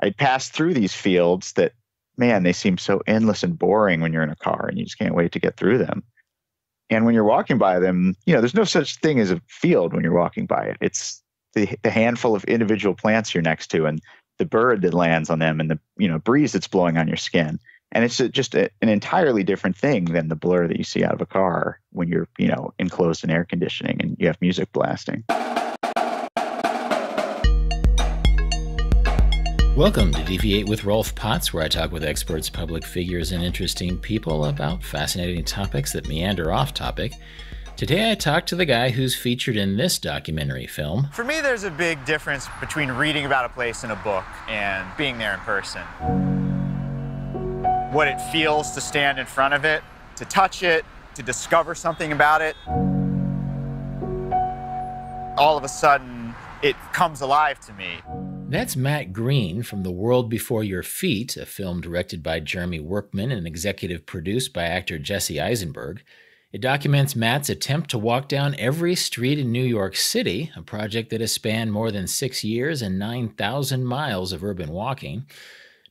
I'd pass through these fields that, man, they seem so endless and boring when you're in a car and you just can't wait to get through them. And when you're walking by them, there's no such thing as a field when you're walking by it. It's the handful of individual plants you're next to and the bird that lands on them and the breeze that's blowing on your skin. And it's just an entirely different thing than the blur that you see out of a car when you're, enclosed in air conditioning and you have music blasting. Welcome to Deviate with Rolf Potts, where I talk with experts, public figures, and interesting people about fascinating topics that meander off topic. Today I talk to the guy who's featured in this documentary film. For me, there's a big difference between reading about a place in a book and being there in person. What it feels to stand in front of it, to touch it, to discover something about it. All of a sudden, it comes alive to me. That's Matt Green from The World Before Your Feet, a film directed by Jeremy Workman and executive produced by actor Jesse Eisenberg. It documents Matt's attempt to walk down every street in New York City, a project that has spanned more than 6 years and 9,000 miles of urban walking.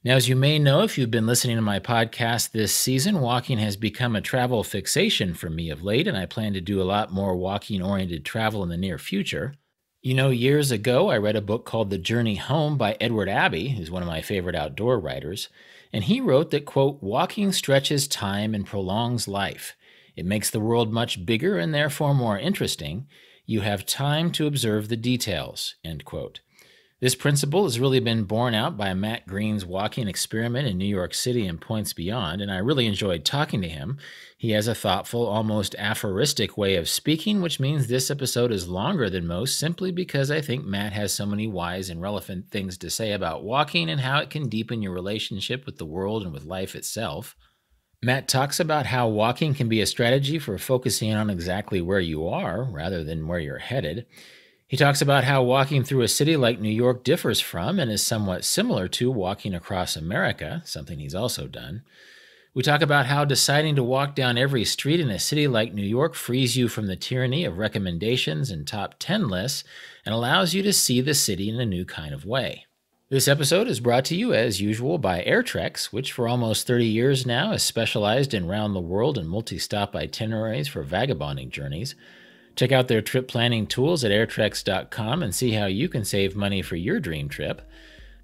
Now, as you may know, if you've been listening to my podcast this season, walking has become a travel fixation for me of late, and I plan to do a lot more walking-oriented travel in the near future. Years ago, I read a book called The Journey Home by Edward Abbey, who's one of my favorite outdoor writers, and he wrote that, quote, "Walking stretches time and prolongs life. It makes the world much bigger and therefore more interesting. You have time to observe the details," end quote. This principle has really been borne out by Matt Green's walking experiment in New York City and points beyond, and I really enjoyed talking to him. He has a thoughtful, almost aphoristic way of speaking, which means this episode is longer than most, simply because I think Matt has so many wise and relevant things to say about walking and how it can deepen your relationship with the world and with life itself. Matt talks about how walking can be a strategy for focusing on exactly where you are rather than where you're headed. He talks about how walking through a city like New York differs from and is somewhat similar to walking across America, something he's also done. We talk about how deciding to walk down every street in a city like New York frees you from the tyranny of recommendations and top 10 lists and allows you to see the city in a new kind of way. This episode is brought to you, as usual, by AirTrex, which for almost 30 years now has specialized in round-the-world and multi-stop itineraries for vagabonding journeys. Check out their trip planning tools at airtrex.com and see how you can save money for your dream trip.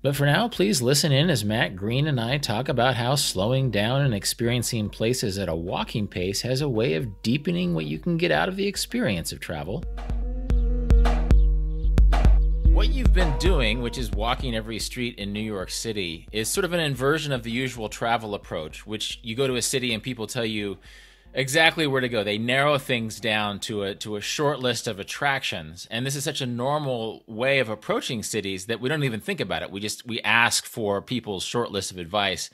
But for now, please listen in as Matt Green and I talk about how slowing down and experiencing places at a walking pace has a way of deepening what you can get out of the experience of travel. What you've been doing, which is walking every street in New York City, is sort of an inversion of the usual travel approach, which you go to a city and people tell you exactly where to go. They narrow things down to a short list of attractions, and this is such a normal way of approaching cities that we don't even think about it. We ask for people's short list of advice,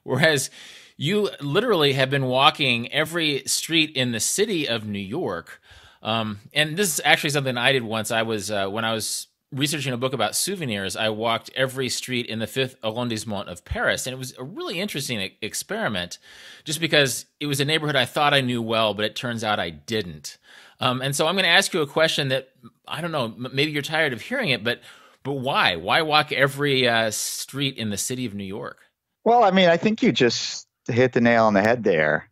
whereas you literally have been walking every street in the city of New York. And this is actually something I did once. I was when I was researching a book about souvenirs, I walked every street in the 5th arrondissement of Paris, and it was a really interesting experiment just because it was a neighborhood I thought I knew well, but it turns out I didn't. And so I'm going to ask you a question that, I don't know, maybe you're tired of hearing it, but why? Why walk every street in the city of New York? Well, I mean, I think you just hit the nail on the head there.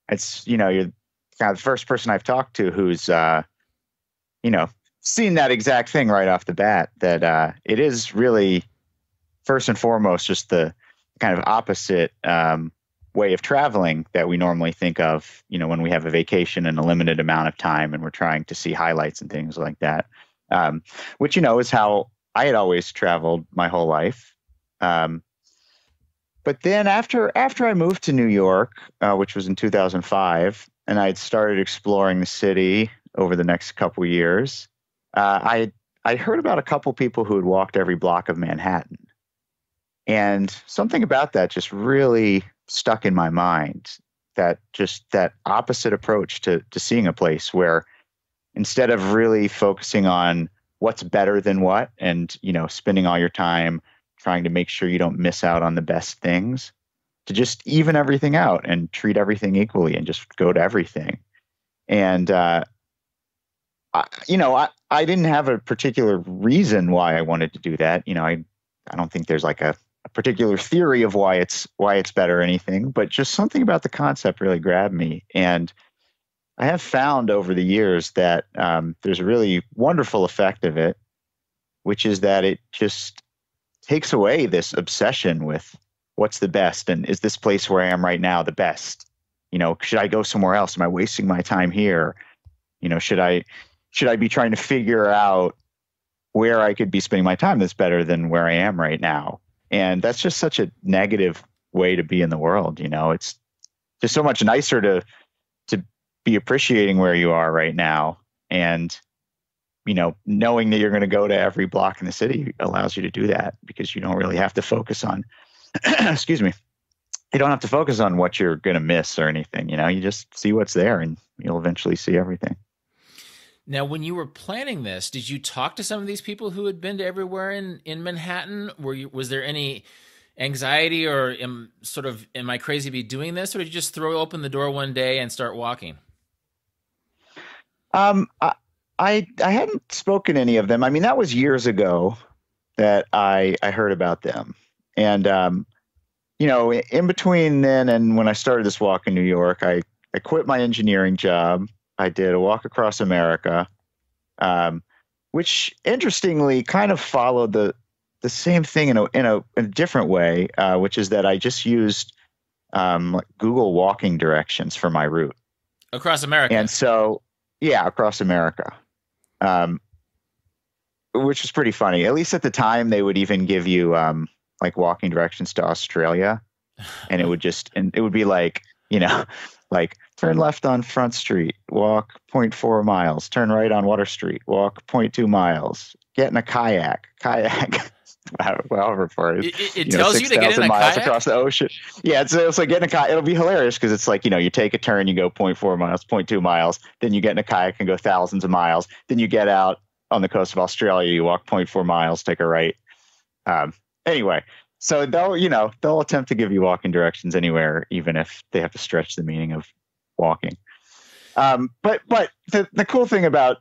It's, you're kind of the first person I've talked to who's, seen that exact thing right off the bat, that it is really first and foremost just the kind of opposite way of traveling that we normally think of, when we have a vacation and a limited amount of time and we're trying to see highlights and things like that, which, is how I had always traveled my whole life. But then after I moved to New York, which was in 2005, and I'd started exploring the city over the next couple years, I heard about a couple people who had walked every block of Manhattan. And something about that just really stuck in my mind, that opposite approach to seeing a place where instead of really focusing on what's better than what and, spending all your time trying to make sure you don't miss out on the best things, to just even everything out and treat everything equally and just go to everything. And, I didn't have a particular reason why I wanted to do that. I don't think there's like a particular theory of why it's better or anything, but just something about the concept really grabbed me. And I have found over the years that there's a really wonderful effect of it, which is that it just takes away this obsession with what's the best, and is this place where I am right now the best? You know, should I go somewhere else? Am I wasting my time here? You know, should I be trying to figure out where I could be spending my time that's better than where I am right now? And that's just such a negative way to be in the world. You know, it's just so much nicer to be appreciating where you are right now. And, you know, knowing that you're going to go to every block in the city allows you to do that, because you don't really have to focus on, excuse me, you don't have to focus on what you're going to miss or anything. You know, you just see what's there and you'll eventually see everything. Now, when you were planning this, did you talk to some of these people who had been to everywhere in Manhattan? Was there any anxiety or am I crazy to be doing this? Or did you just throw open the door one day and start walking? I hadn't spoken to any of them. I mean, that was years ago that I heard about them. And, you know, in between then and when I started this walk in New York, I quit my engineering job. I did a walk across America, which interestingly kind of followed the same thing in a different way, which is that I just used Google walking directions for my route. Across America. And so, yeah, across America, which was pretty funny. At least at the time, they would even give you like walking directions to Australia, and it would be like, you know, like turn left on Front Street, walk 0.4 miles, turn right on Water Street, walk 0.2 miles, get in a kayak, however far it tells you to get in a miles kayak? Across the ocean. Yeah, it's like getting a kayak. It'll be hilarious because it's like, you know, you take a turn, you go 0.4 miles, 0.2 miles, then you get in a kayak and go thousands of miles. Then you get out on the coast of Australia, you walk 0.4 miles, take a right. Anyway, so they'll attempt to give you walking directions anywhere, even if they have to stretch the meaning of walking. But the cool thing about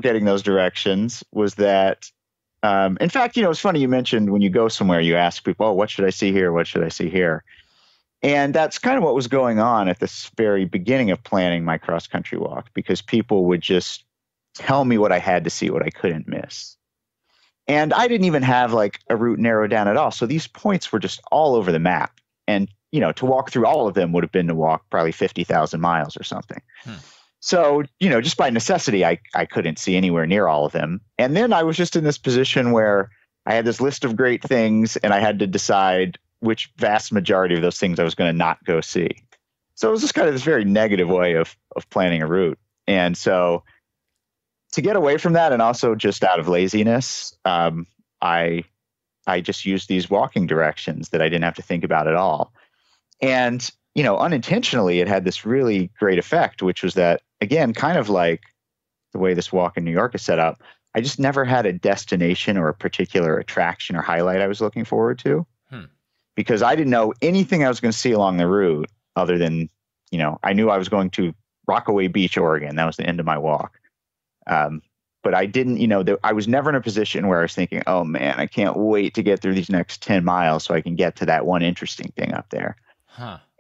getting those directions was that, in fact, you know, it's funny you mentioned when you go somewhere, you ask people, oh, what should I see here? What should I see here? And that's kind of what was going on at this very beginning of planning my cross country walk, because people would just tell me what I had to see, what I couldn't miss. And I didn't even have like a route narrowed down at all. So these points were just all over the map. And, you know, to walk through all of them would have been to walk probably 50,000 miles or something. So, you know, just by necessity, I couldn't see anywhere near all of them. And then I was just in this position where I had this list of great things and I had to decide which vast majority of those things I was going to not go see. So it was just kind of this very negative way of planning a route. And so to get away from that, and also just out of laziness, I just used these walking directions that I didn't have to think about at all. And, you know, unintentionally, it had this really great effect, which was that, again, kind of like the way this walk in New York is set up, I just never had a destination or a particular attraction or highlight I was looking forward to, because I didn't know anything I was going to see along the route other than, you know, I knew I was going to Rockaway Beach, Oregon. That was the end of my walk. But I didn't, you know, I was never in a position where I was thinking, oh man, I can't wait to get through these next 10 miles so I can get to that one interesting thing up there.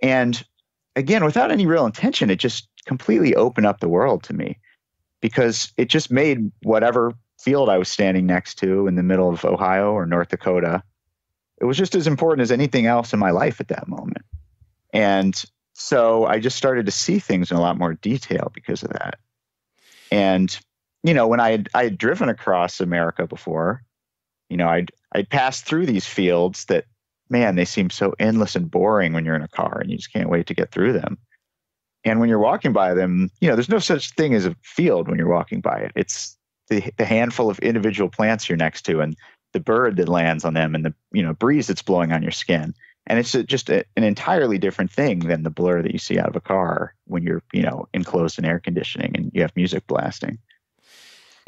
And again, without any real intention, it just completely opened up the world to me, because it just made whatever field I was standing next to in the middle of Ohio or North Dakota, it was just as important as anything else in my life at that moment. And so I just started to see things in a lot more detail because of that. And, you know, when I had driven across America before, you know, I'd passed through these fields that, man, they seem so endless and boring when you're in a car and you just can't wait to get through them. And when you're walking by them, you know, there's no such thing as a field when you're walking by it. It's the handful of individual plants you're next to and the bird that lands on them and the, you know, breeze that's blowing on your skin. And it's just an entirely different thing than the blur that you see out of a car when you're, you know, enclosed in air conditioning and you have music blasting.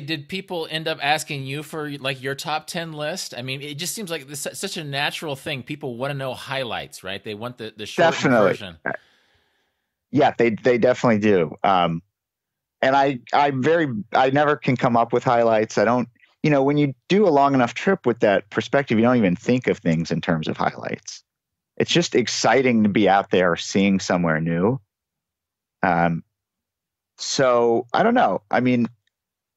Did people end up asking you for like your top 10 list? I mean, it just seems like this such a natural thing. People want to know highlights, right? They want the short version. Yeah, they definitely do. And I never can come up with highlights. I don't, when you do a long enough trip with that perspective, you don't even think of things in terms of highlights. It's just exciting to be out there seeing somewhere new. So I don't know. I mean,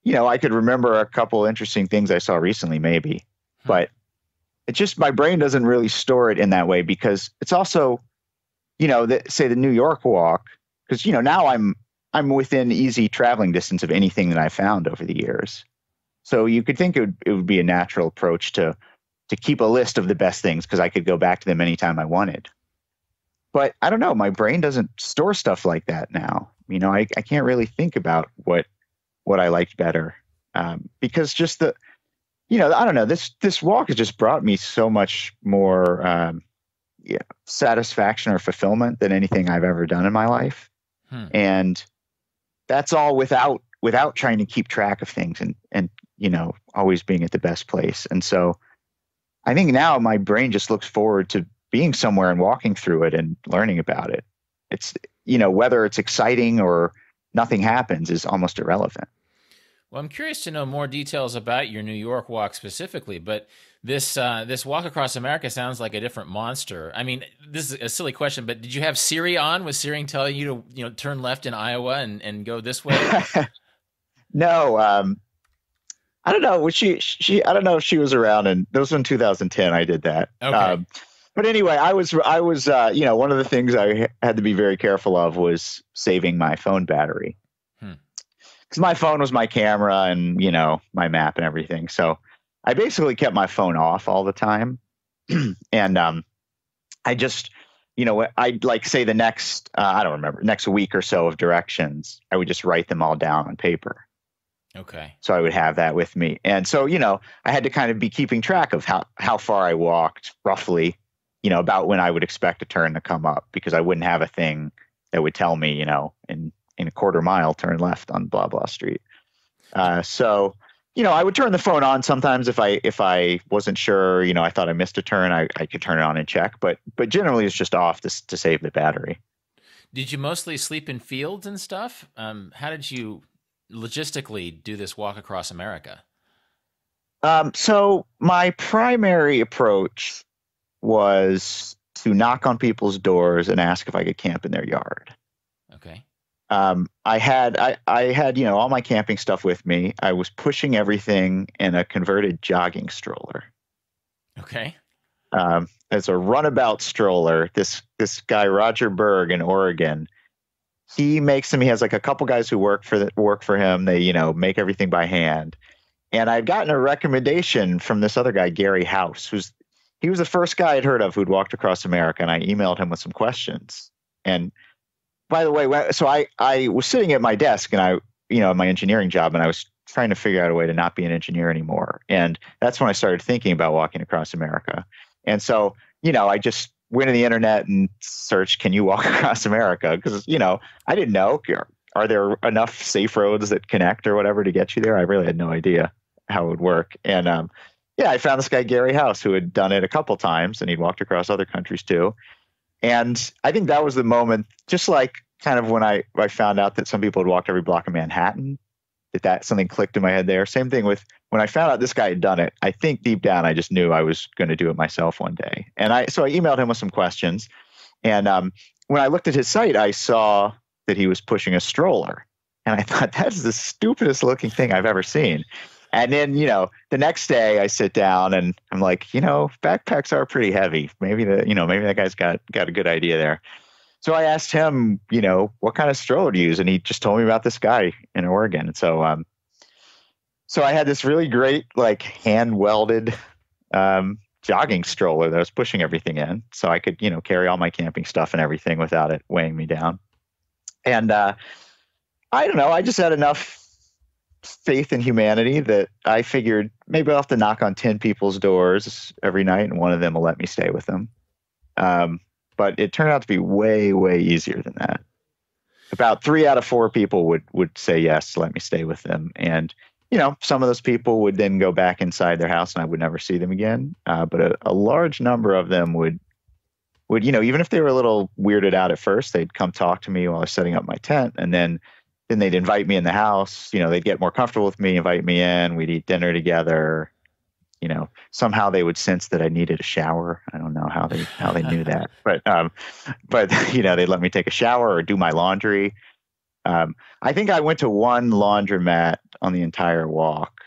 I could remember a couple interesting things I saw recently, maybe, but it's just my brain doesn't really store it in that way, because it's also, say the New York walk, because now I'm within easy traveling distance of anything that I found over the years. So you could think it would be a natural approach to keep a list of the best things, because I could go back to them anytime I wanted. But I don't know, my brain doesn't store stuff like that now. I can't really think about what I liked better, because just I don't know, this walk has just brought me so much more satisfaction or fulfillment than anything I've ever done in my life. And that's all without trying to keep track of things and always being at the best place. And so I think now my brain just looks forward to being somewhere and walking through it and learning about it. It's, whether it's exciting or nothing happens is almost irrelevant. Well, I'm curious to know more details about your New York walk specifically, but this walk across America sounds like a different monster. I mean, this is a silly question, but did you have Siri on? Was Siri telling you to, turn left in Iowa and go this way? No, I don't know. I don't know if she was around, and that was in 2010. I did that. Okay. But anyway, I was, one of the things I had to be very careful of was saving my phone battery, because my phone was my camera and, my map and everything. So I basically kept my phone off all the time. And, I just, I'd like say the next, I don't remember, next week or so of directions, I would just write them all down on paper. Okay. So I would have that with me. And so, I had to kind of be keeping track of how far I walked roughly, about when I would expect a turn to come up, because I wouldn't have a thing that would tell me, in a quarter mile, turn left on blah, blah street. So, I would turn the phone on sometimes if I wasn't sure, I thought I missed a turn, I could turn it on and check, but generally it's just off to save the battery. Did you mostly sleep in fields and stuff? How did you logistically do this walk across America? So my primary approach was to knock on people's doors and ask if I could camp in their yard. Okay. I had all my camping stuff with me. I was pushing everything in a converted jogging stroller. Okay. As a runabout stroller, this guy Roger Berg in Oregon, he makes them. He has like a couple guys who work for him. They make everything by hand. And I'd gotten a recommendation from this other guy, Gary House, he was the first guy I'd heard of who'd walked across America, and I emailed him with some questions. And by the way, so I was sitting at my desk, and my engineering job, and I was trying to figure out a way to not be an engineer anymore. And that's when I started thinking about walking across America. And so, I just went to the internet and searched, can you walk across America? Because, I didn't know, are there enough safe roads that connect or whatever to get you there? I really had no idea how it would work. And, I found this guy, Gary House, who had done it a couple times, and he'd walked across other countries too. And I think that was the moment, just like kind of when I found out that some people had walked every block of Manhattan, that something clicked in my head there. Same thing with when I found out this guy had done it. I think deep down, I just knew I was going to do it myself one day. And so I emailed him with some questions. And when I looked at his site, I saw that he was pushing a stroller. And I thought, that's the stupidest looking thing I've ever seen. And then, the next day I sit down and I'm like, backpacks are pretty heavy. Maybe that guy's got a good idea there. So I asked him, what kind of stroller to use? And he just told me about this guy in Oregon. And so I had this really great, like, hand welded jogging stroller that I was pushing everything in. So I could, carry all my camping stuff and everything without it weighing me down. And I don't know, I just had enough faith in humanity that I figured maybe I'll have to knock on 10 people's doors every night, and one of them will let me stay with them. But it turned out to be way, way easier than that. About 3 out of 4 people would say yes, let me stay with them. And, some of those people would then go back inside their house and I would never see them again. But a large number of them would, even if they were a little weirded out at first, they'd come talk to me while I was setting up my tent. And then, then they'd invite me in the house. They'd get more comfortable with me, invite me in. We'd eat dinner together. Somehow they would sense that I needed a shower. I don't know how they knew that, but they'd let me take a shower or do my laundry. I think I went to one laundromat on the entire walk,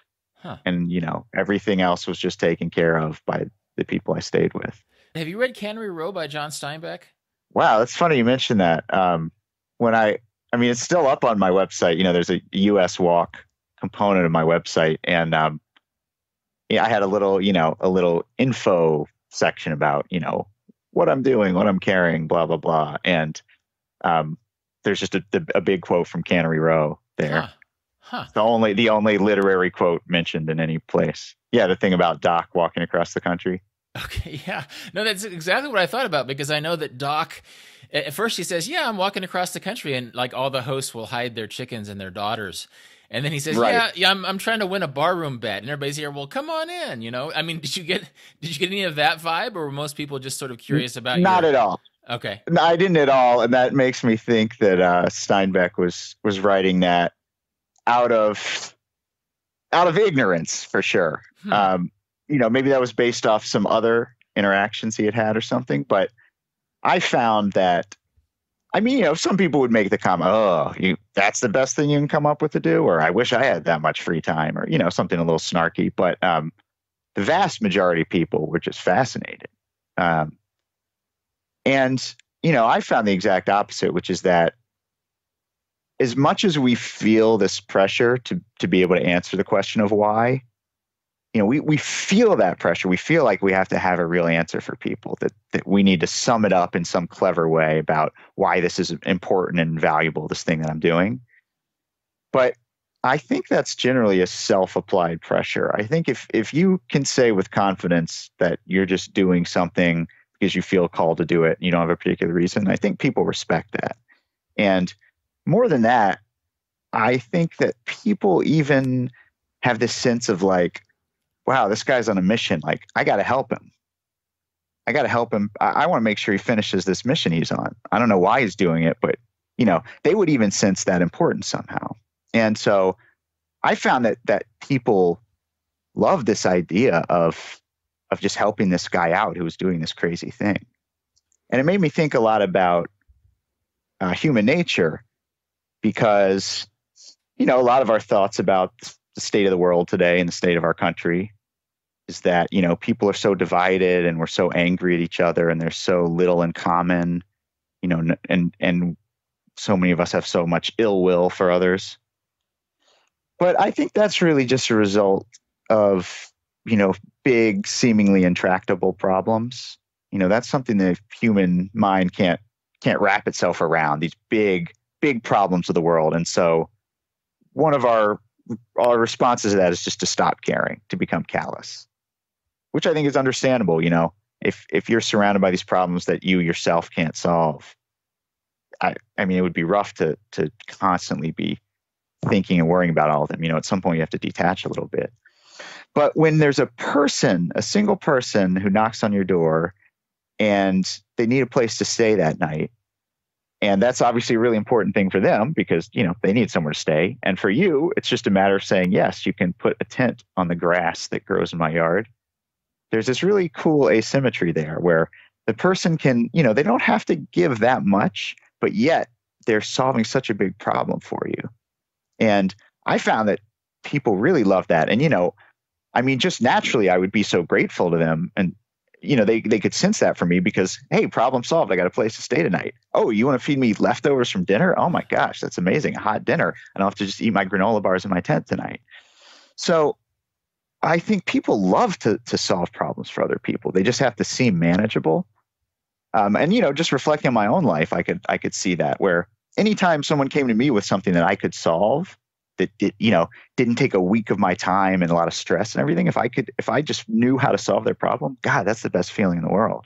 and everything else was just taken care of by the people I stayed with. Have you read Cannery Row by John Steinbeck? Wow, that's funny you mentioned that. It's still up on my website. There's a U.S. walk component of my website, and I had a little info section about what I'm doing, what I'm carrying, blah blah blah, and there's just a big quote from Cannery Row there. The only literary quote mentioned in any place. Yeah, the thing about Doc walking across the country. Okay, yeah. No, that's exactly what I thought about, because I know that Doc, at first he says, yeah, I'm walking across the country, and like all the hosts will hide their chickens and their daughters. And then he says, right. yeah, I'm trying to win a barroom bet. And everybody's here, well, come on in, did you get any of that vibe, or were most people just sort of curious about Not at all. Okay. No, I didn't at all. And that makes me think that Steinbeck was writing that out of ignorance, for sure. Maybe that was based off some other interactions he had or something. But I found that, some people would make the comment, that's the best thing you can come up with to do, or I wish I had that much free time, or, something a little snarky. But the vast majority of people were just fascinated. And I found the exact opposite, which is that as much as we feel this pressure to be able to answer the question of why, we feel that pressure. We feel like we have to have a real answer for people, that we need to sum it up in some clever way about why this is important and valuable, this thing that I'm doing. But I think that's generally a self-applied pressure. I think if you can say with confidence that you're just doing something because you feel called to do it, and you don't have a particular reason, I think people respect that. And more than that, I think that people even have this sense of like, wow, this guy's on a mission. Like, I got to help him. I want to make sure he finishes this mission he's on. I don't know why he's doing it, but, they would even sense that importance somehow. And so I found that people love this idea of just helping this guy out who was doing this crazy thing. And it made me think a lot about human nature, because, a lot of our thoughts about the state of the world today and the state of our country is that, people are so divided and we're so angry at each other and there's so little in common, and so many of us have so much ill will for others. But I think that's really just a result of, big, seemingly intractable problems. That's something the human mind can't wrap itself around, these big problems of the world. And so one of our responses to that is just to stop caring, to become callous, which I think is understandable. If you're surrounded by these problems that you yourself can't solve, it would be rough to constantly be thinking and worrying about all of them. At some point you have to detach a little bit. But when there's a single person who knocks on your door and they need a place to stay that night, and that's obviously a really important thing for them because, they need somewhere to stay. And for you, it's just a matter of saying, yes, you can put a tent on the grass that grows in my yard. There's this really cool asymmetry there where the person can, they don't have to give that much, but yet they're solving such a big problem for you. And I found that people really love that. And, just naturally, I would be so grateful to them. And, they could sense that from me because, hey, problem solved. I got a place to stay tonight. Oh, you want to feed me leftovers from dinner? Oh my gosh, that's amazing. A hot dinner. I don't have to just eat my granola bars in my tent tonight. So I think people love to solve problems for other people. They just have to seem manageable. Just reflecting on my own life, I could see that where anytime someone came to me with something that I could solve, that didn't take a week of my time and a lot of stress and everything. If I just knew how to solve their problem, God, that's the best feeling in the world.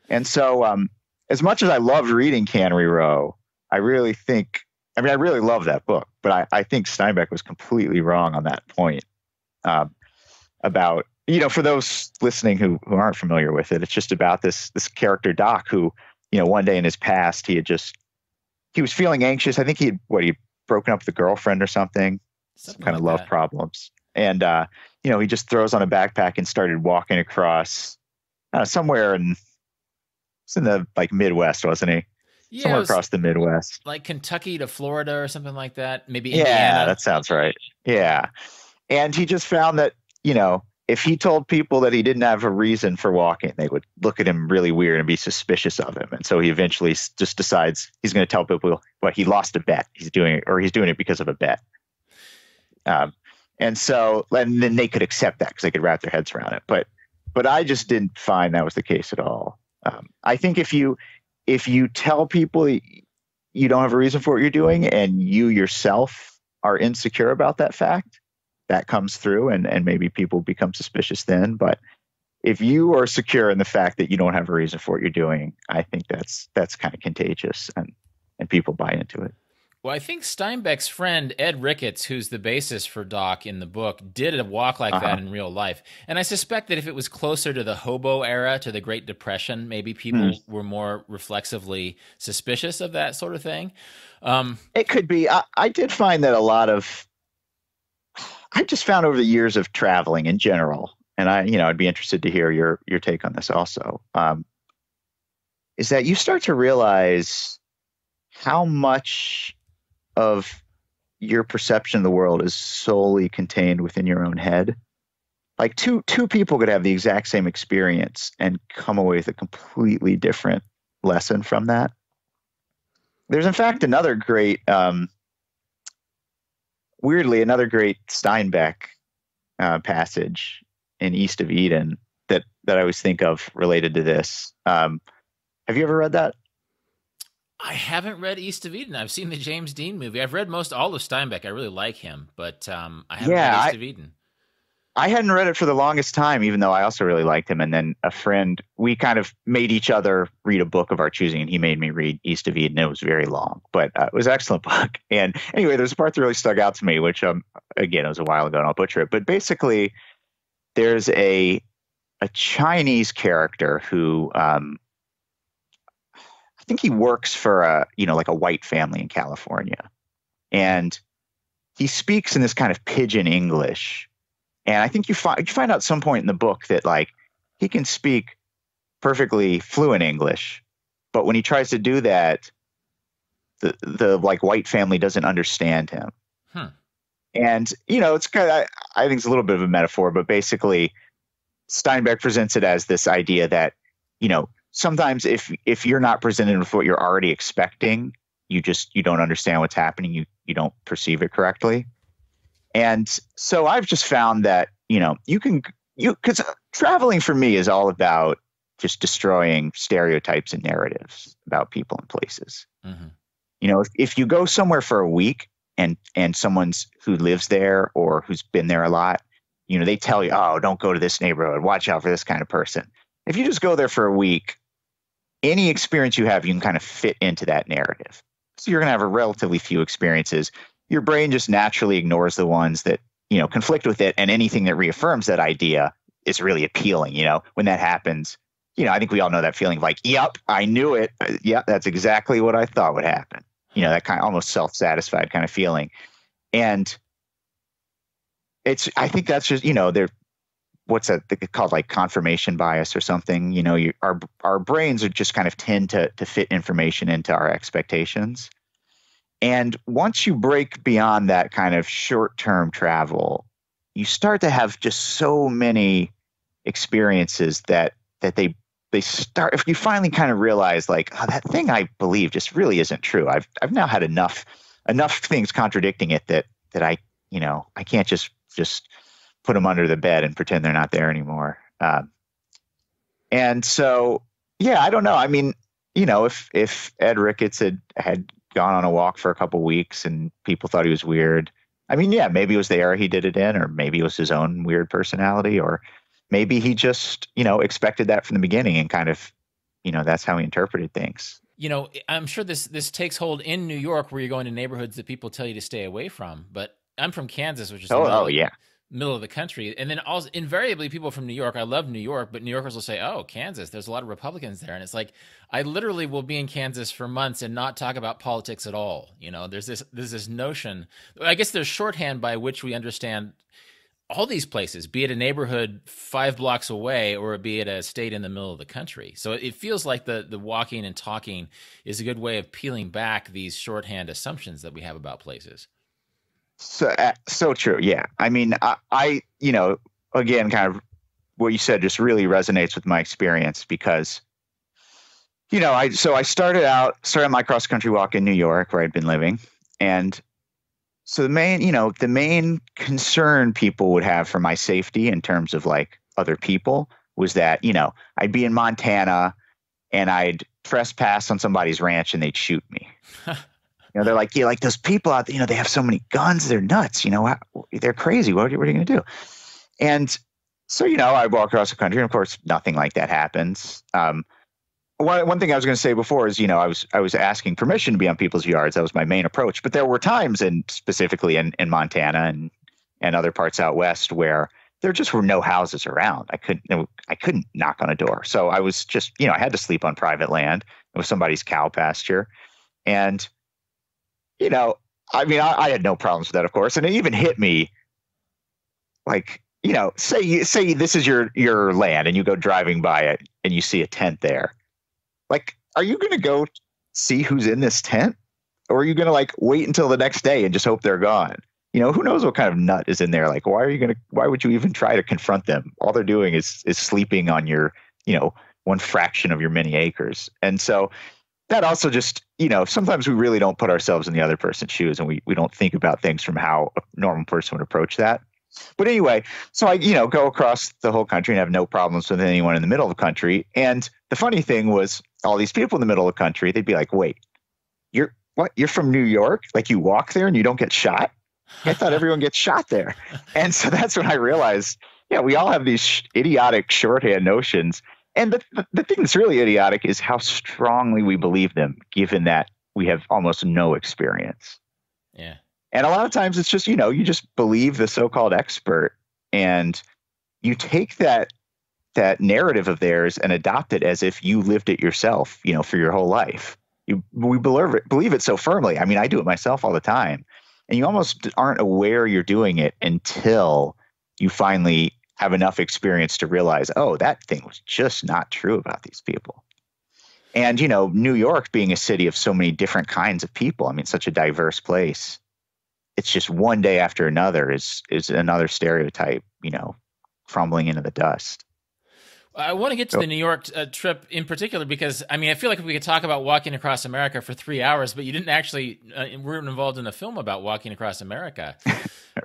And so, as much as I loved reading Cannery Row, I really love that book, but I think Steinbeck was completely wrong on that point. About, for those listening who aren't familiar with it, it's just about this character Doc who, one day in his past, he was feeling anxious. I think he broken up with a girlfriend or something, some kind of love problems. And, he just throws on a backpack and started walking across somewhere it's in the like Midwest, wasn't he? Yeah, somewhere across the Midwest. Like Kentucky to Florida or something like that. Maybe Indiana. Yeah, that sounds right. Yeah. And he just found that, if he told people that he didn't have a reason for walking, they would look at him really weird and be suspicious of him. And so he eventually just decides he's going to tell people what he lost a bet. He's doing it because of a bet. And then they could accept that because they could wrap their heads around it. But I just didn't find that was the case at all. I think if you tell people you don't have a reason for what you're doing and you yourself are insecure about that fact, that comes through and maybe people become suspicious then. But if you are secure in the fact that you don't have a reason for what you're doing, I think that's kind of contagious and people buy into it. Well, I think Steinbeck's friend, Ed Ricketts, who's the bassist for Doc in the book, did a walk like that in real life. And I suspect that if it was closer to the hobo era, to the Great Depression, maybe people were more reflexively suspicious of that sort of thing. It could be. I did find that I just found over the years of traveling in general, and I'd be interested to hear your take on this also, is that you start to realize how much of your perception of the world is solely contained within your own head. Like two people could have the exact same experience and come away with a completely different lesson from that. There's in fact another great, another great Steinbeck passage in East of Eden that I always think of related to this. Have you ever read that? I haven't read East of Eden. I've seen the James Dean movie. I've read most all of Steinbeck. I really like him, but I haven't read East of Eden. I hadn't read it for the longest time, even though I also really liked him. And then a friend, we kind of made each other read a book of our choosing, and he made me read East of Eden. It was very long, but it was an excellent book. And anyway, there's a part that really stuck out to me, which again, it was a while ago and I'll butcher it. But basically, there's a Chinese character who I think he works for like a white family in California, and he speaks in this kind of pidgin English. And I think you find out at some point in the book that like he can speak perfectly fluent English, but when he tries to do that, the like white family doesn't understand him. And it's kind of, I think it's a little bit of a metaphor, but basically Steinbeck presents it as this idea that sometimes if you're not presented with what you're already expecting, you don't understand what's happening. You don't perceive it correctly. And so I've just found that, because traveling for me is all about just destroying stereotypes and narratives about people and places. Mm-hmm. If you go somewhere for a week and someone's who lives there or who's been there a lot, they tell you, oh, don't go to this neighborhood. Watch out for this kind of person. If you just go there for a week, any experience you have, you can kind of fit into that narrative. So you're going to have a relatively few experiences. Your brain just naturally ignores the ones that, conflict with it. And anything that reaffirms that idea is really appealing. When that happens, I think we all know that feeling of like, yep, I knew it. Yep, that's exactly what I thought would happen. That kind of almost self-satisfied kind of feeling. And I think that's just, what's that called, like confirmation bias or something. Our brains are just kind of tend to fit information into our expectations. And once you break beyond that kind of short-term travel, you start to have just so many experiences that they start. If you finally kind of realize, like, oh, that thing I believe just really isn't true. I've now had enough things contradicting it that I can't just put them under the bed and pretend they're not there anymore. And so, yeah, I don't know. I mean, if Ed Ricketts had gone on a walk for a couple weeks and people thought he was weird, I mean, yeah, maybe it was the era he did it in, or maybe it was his own weird personality, or maybe he just, expected that from the beginning and kind of, that's how he interpreted things. I'm sure this takes hold in New York, where you're going to neighborhoods that people tell you to stay away from, but I'm from Kansas, which is middle of the country. And then also invariably people from New York, I love New York, but New Yorkers will say, oh, Kansas, there's a lot of Republicans there. And it's like, I literally will be in Kansas for months and not talk about politics at all. You know, there's this notion, I guess there's shorthand by which we understand all these places, be it a neighborhood 5 blocks away or be it a state in the middle of the country. So it feels like the walking and talking is a good way of peeling back these shorthand assumptions that we have about places. So true. Yeah. I mean, I you know, again, kind of what you said just really resonates with my experience because, you know, I started my cross country walk in New York where I'd been living. And so the main concern people would have for my safety in terms of like other people was that, you know, I'd be in Montana and I'd trespass on somebody's ranch and they'd shoot me. You know, they're like, yeah, like those people out there, you know, they have so many guns, they're nuts, you know, they're crazy. What are you going to do? And so, you know, I walk across the country and of course nothing like that happens. One thing I was going to say before is, you know, I was asking permission to be on people's yards. That was my main approach. But there were times specifically in Montana and other parts out west where there just were no houses around. I couldn't knock on a door. So I was just, you know, I had to sleep on private land. It was somebody's cow pasture. And you know, I mean, I had no problems with that, of course. And it even hit me like, you know, say this is your land and you go driving by it and you see a tent there. Like, are you going to go see who's in this tent? Or are you going to like wait until the next day and just hope they're gone? You know, who knows what kind of nut is in there? Like, why would you even try to confront them? All they're doing is sleeping on your, you know, one fraction of your many acres. And so that also just, you know, sometimes we really don't put ourselves in the other person's shoes and we don't think about things from how a normal person would approach that. But anyway, so I, you know, go across the whole country and have no problems with anyone in the middle of the country. And the funny thing was all these people in the middle of the country, they'd be like, wait, you're from New York? Like you walk there and you don't get shot? I thought everyone gets shot there. And so that's when I realized, yeah, we all have these idiotic shorthand notions. And the thing that's really idiotic is how strongly we believe them, given that we have almost no experience. Yeah. And a lot of times it's just, you know, you just believe the so-called expert and you take that narrative of theirs and adopt it as if you lived it yourself, you know, for your whole life. We believe it so firmly. I mean, I do it myself all the time. And you almost aren't aware you're doing it until you finally have enough experience to realize, oh, that thing was just not true about these people. And, you know, New York being a city of so many different kinds of people, I mean, such a diverse place. It's just one day after another is another stereotype, you know, crumbling into the dust. I want to get to the New York trip in particular because, I mean, I feel like we could talk about walking across America for 3 hours, but you didn't actually weren't involved in a film about walking across America.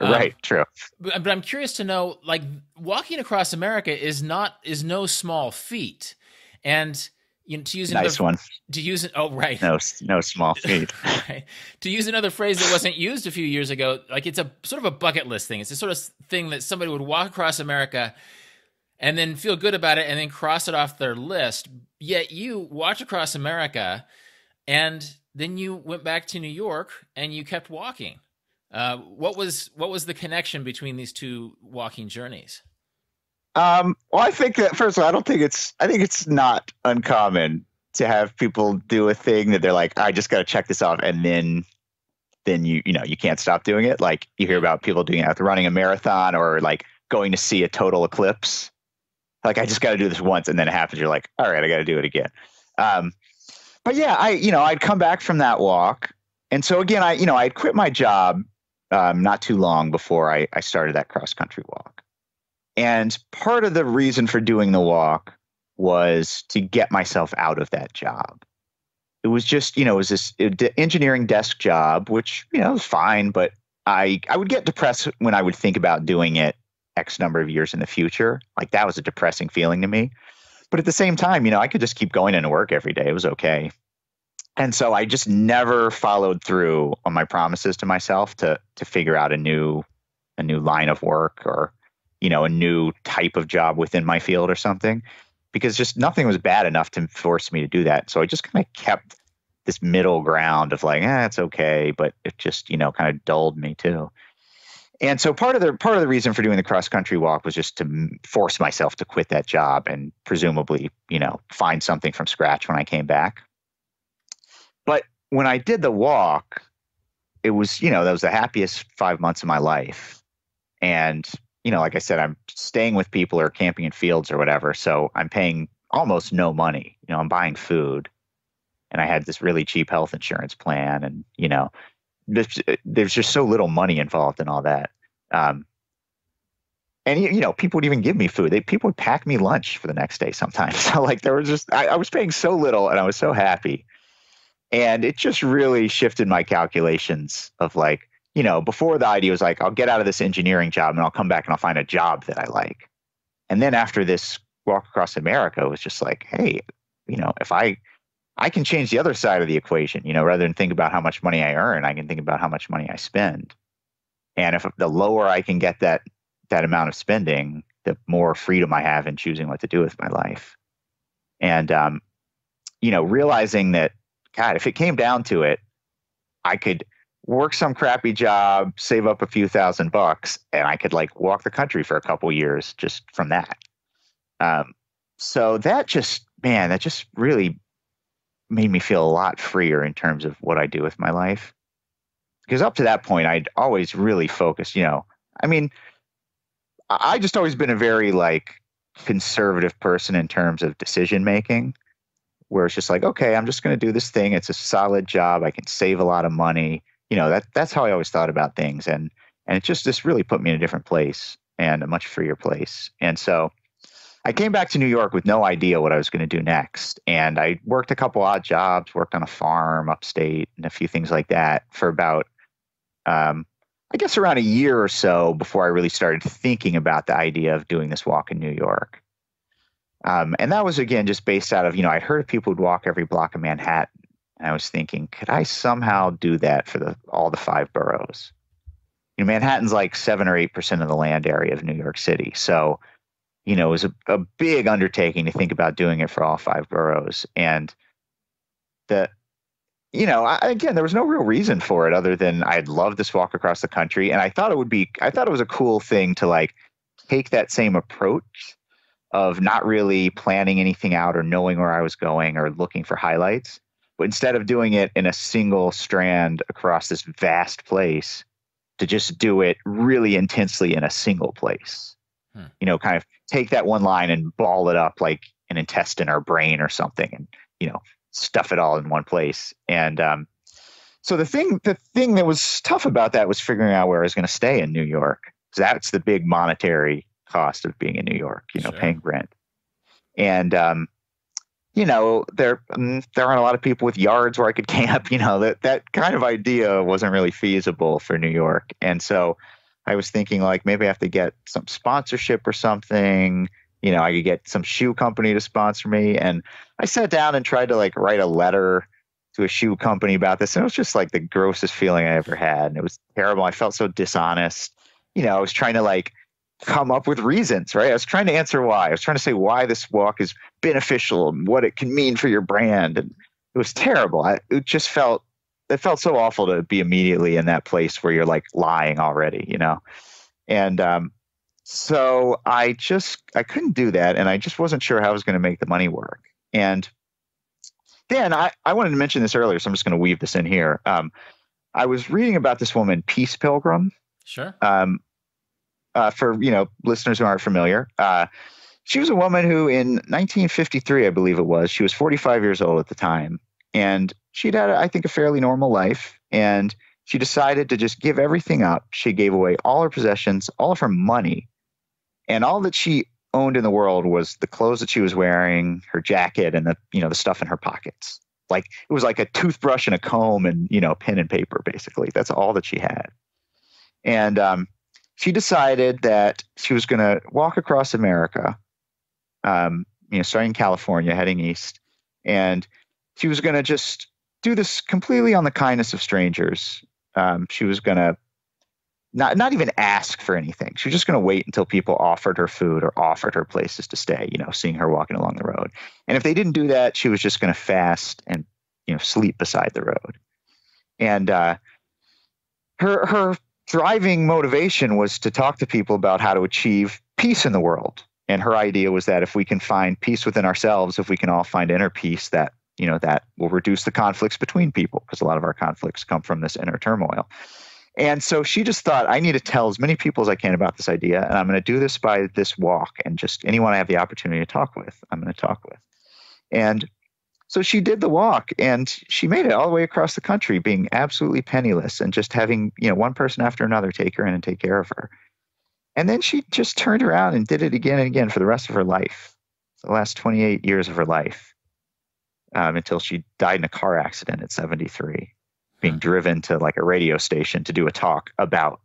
Right, true. But I'm curious to know, like, walking across America is no small feat. And you know, to use another nice one. To use it, oh right, no small feat. Right. To use another phrase that wasn't used a few years ago, like it's a sort of a bucket list thing. It's a sort of thing that somebody would walk across America and then feel good about it and then cross it off their list. Yet you walked across America and then you went back to New York and you kept walking. What was the connection between these two walking journeys? Well, I think that first of all, I think it's not uncommon to have people do a thing that they're like, I just got to check this off. And then you can't stop doing it. Like you hear about people doing it after running a marathon or like going to see a total eclipse. Like, I just got to do this once. And then it happens. You're like, all right, I got to do it again. But yeah, I'd come back from that walk. And so again, I'd quit my job not too long before I started that cross country walk. And part of the reason for doing the walk was to get myself out of that job. It was just, it was this engineering desk job, which, was fine. But I would get depressed when I would think about doing it X number of years in the future. Like that was a depressing feeling to me. But at the same time, I could just keep going into work every day. It was okay. And so I just never followed through on my promises to myself to figure out a new line of work or, a new type of job within my field or something, because just nothing was bad enough to force me to do that. So I just kind of kept this middle ground of like, it's okay. But it just, kind of dulled me too. And so part of the reason for doing the cross country walk was just to force myself to quit that job and presumably, find something from scratch when I came back. But when I did the walk, it was, that was the happiest 5 months of my life. And, like I said, I'm staying with people or camping in fields or whatever. So I'm paying almost no money. I'm buying food, and I had this really cheap health insurance plan, and, there's just so little money involved in all that. And, people would even give me food. People would pack me lunch for the next day sometimes. So like there was just, I was paying so little and I was so happy. And it just really shifted my calculations of like, before the idea was like, I'll get out of this engineering job and I'll come back and I'll find a job that I like. And then after this walk across America, it was just like, hey, if I can change the other side of the equation, rather than think about how much money I earn, I can think about how much money I spend. And if the lower I can get that amount of spending, the more freedom I have in choosing what to do with my life. And, realizing that, God, if it came down to it, I could work some crappy job, save up a few $1,000, and I could like walk the country for a couple years just from that. So that just really made me feel a lot freer in terms of what I do with my life. Because up to that point, I'd always really focused, I just always been a very like conservative person in terms of decision making, where it's just like, okay, I'm just going to do this thing. It's a solid job. I can save a lot of money. That's how I always thought about things. And it just really put me in a different place and a much freer place. And so I came back to New York with no idea what I was going to do next. And I worked a couple odd jobs, worked on a farm upstate and a few things like that for about, I guess around a year or so before I really started thinking about the idea of doing this walk in New York. And that was, again, just based out of, I'd heard of people who'd walk every block of Manhattan. And I was thinking, could I somehow do that for all the 5 boroughs? Manhattan's like 7 or 8% of the land area of New York City. So, it was a big undertaking to think about doing it for all 5 boroughs. And again, there was no real reason for it other than I'd love this walk across the country. And I thought it was a cool thing to like take that same approach of not really planning anything out or knowing where I was going or looking for highlights. But instead of doing it in a single strand across this vast place, to just do it really intensely in a single place. Kind of take that one line and ball it up like an intestine or brain or something and, stuff it all in one place. And so the thing that was tough about that was figuring out where I was going to stay in New York. So that's the big monetary cost of being in New York, Sure. Paying rent. And, there aren't a lot of people with yards where I could camp, that kind of idea wasn't really feasible for New York. And so I was thinking like, maybe I have to get some sponsorship or something, I could get some shoe company to sponsor me. And I sat down and tried to like write a letter to a shoe company about this. And it was just like the grossest feeling I ever had. And it was terrible. I felt so dishonest. I was trying to like come up with reasons, right? I was trying to answer why. I was trying to say why this walk is beneficial and what it can mean for your brand. And it was terrible. It felt so awful to be immediately in that place where you're like lying already, And so I couldn't do that. And I just wasn't sure how I was going to make the money work. And then I wanted to mention this earlier, so I'm just going to weave this in here. I was reading about this woman, Peace Pilgrim. Sure. For listeners who aren't familiar, she was a woman who in 1953, I believe it was, she was 45 years old at the time, and she'd had, I think, a fairly normal life, and she decided to just give everything up. She gave away all her possessions, all of her money, and all that she owned in the world was the clothes that she was wearing, her jacket, and the stuff in her pockets. Like it was like a toothbrush and a comb and pen and paper, basically. That's all that she had. And she decided that she was going to walk across America, starting in California, heading east, and she was going to just do this completely on the kindness of strangers. She was going to not even ask for anything. She was just going to wait until people offered her food or offered her places to stay, seeing her walking along the road. And if they didn't do that, she was just going to fast and, sleep beside the road. And her driving motivation was to talk to people about how to achieve peace in the world. And her idea was that if we can find peace within ourselves, if we can all find inner peace, that, that will reduce the conflicts between people, because a lot of our conflicts come from this inner turmoil. And so she just thought, I need to tell as many people as I can about this idea. And I'm going to do this by this walk. And just anyone I have the opportunity to talk with, I'm going to talk with. And so she did the walk, and she made it all the way across the country, being absolutely penniless and just having, one person after another take her in and take care of her. And then she just turned around and did it again and again for the rest of her life, the last 28 years of her life, until she died in a car accident at 73. Being driven to like a radio station to do a talk about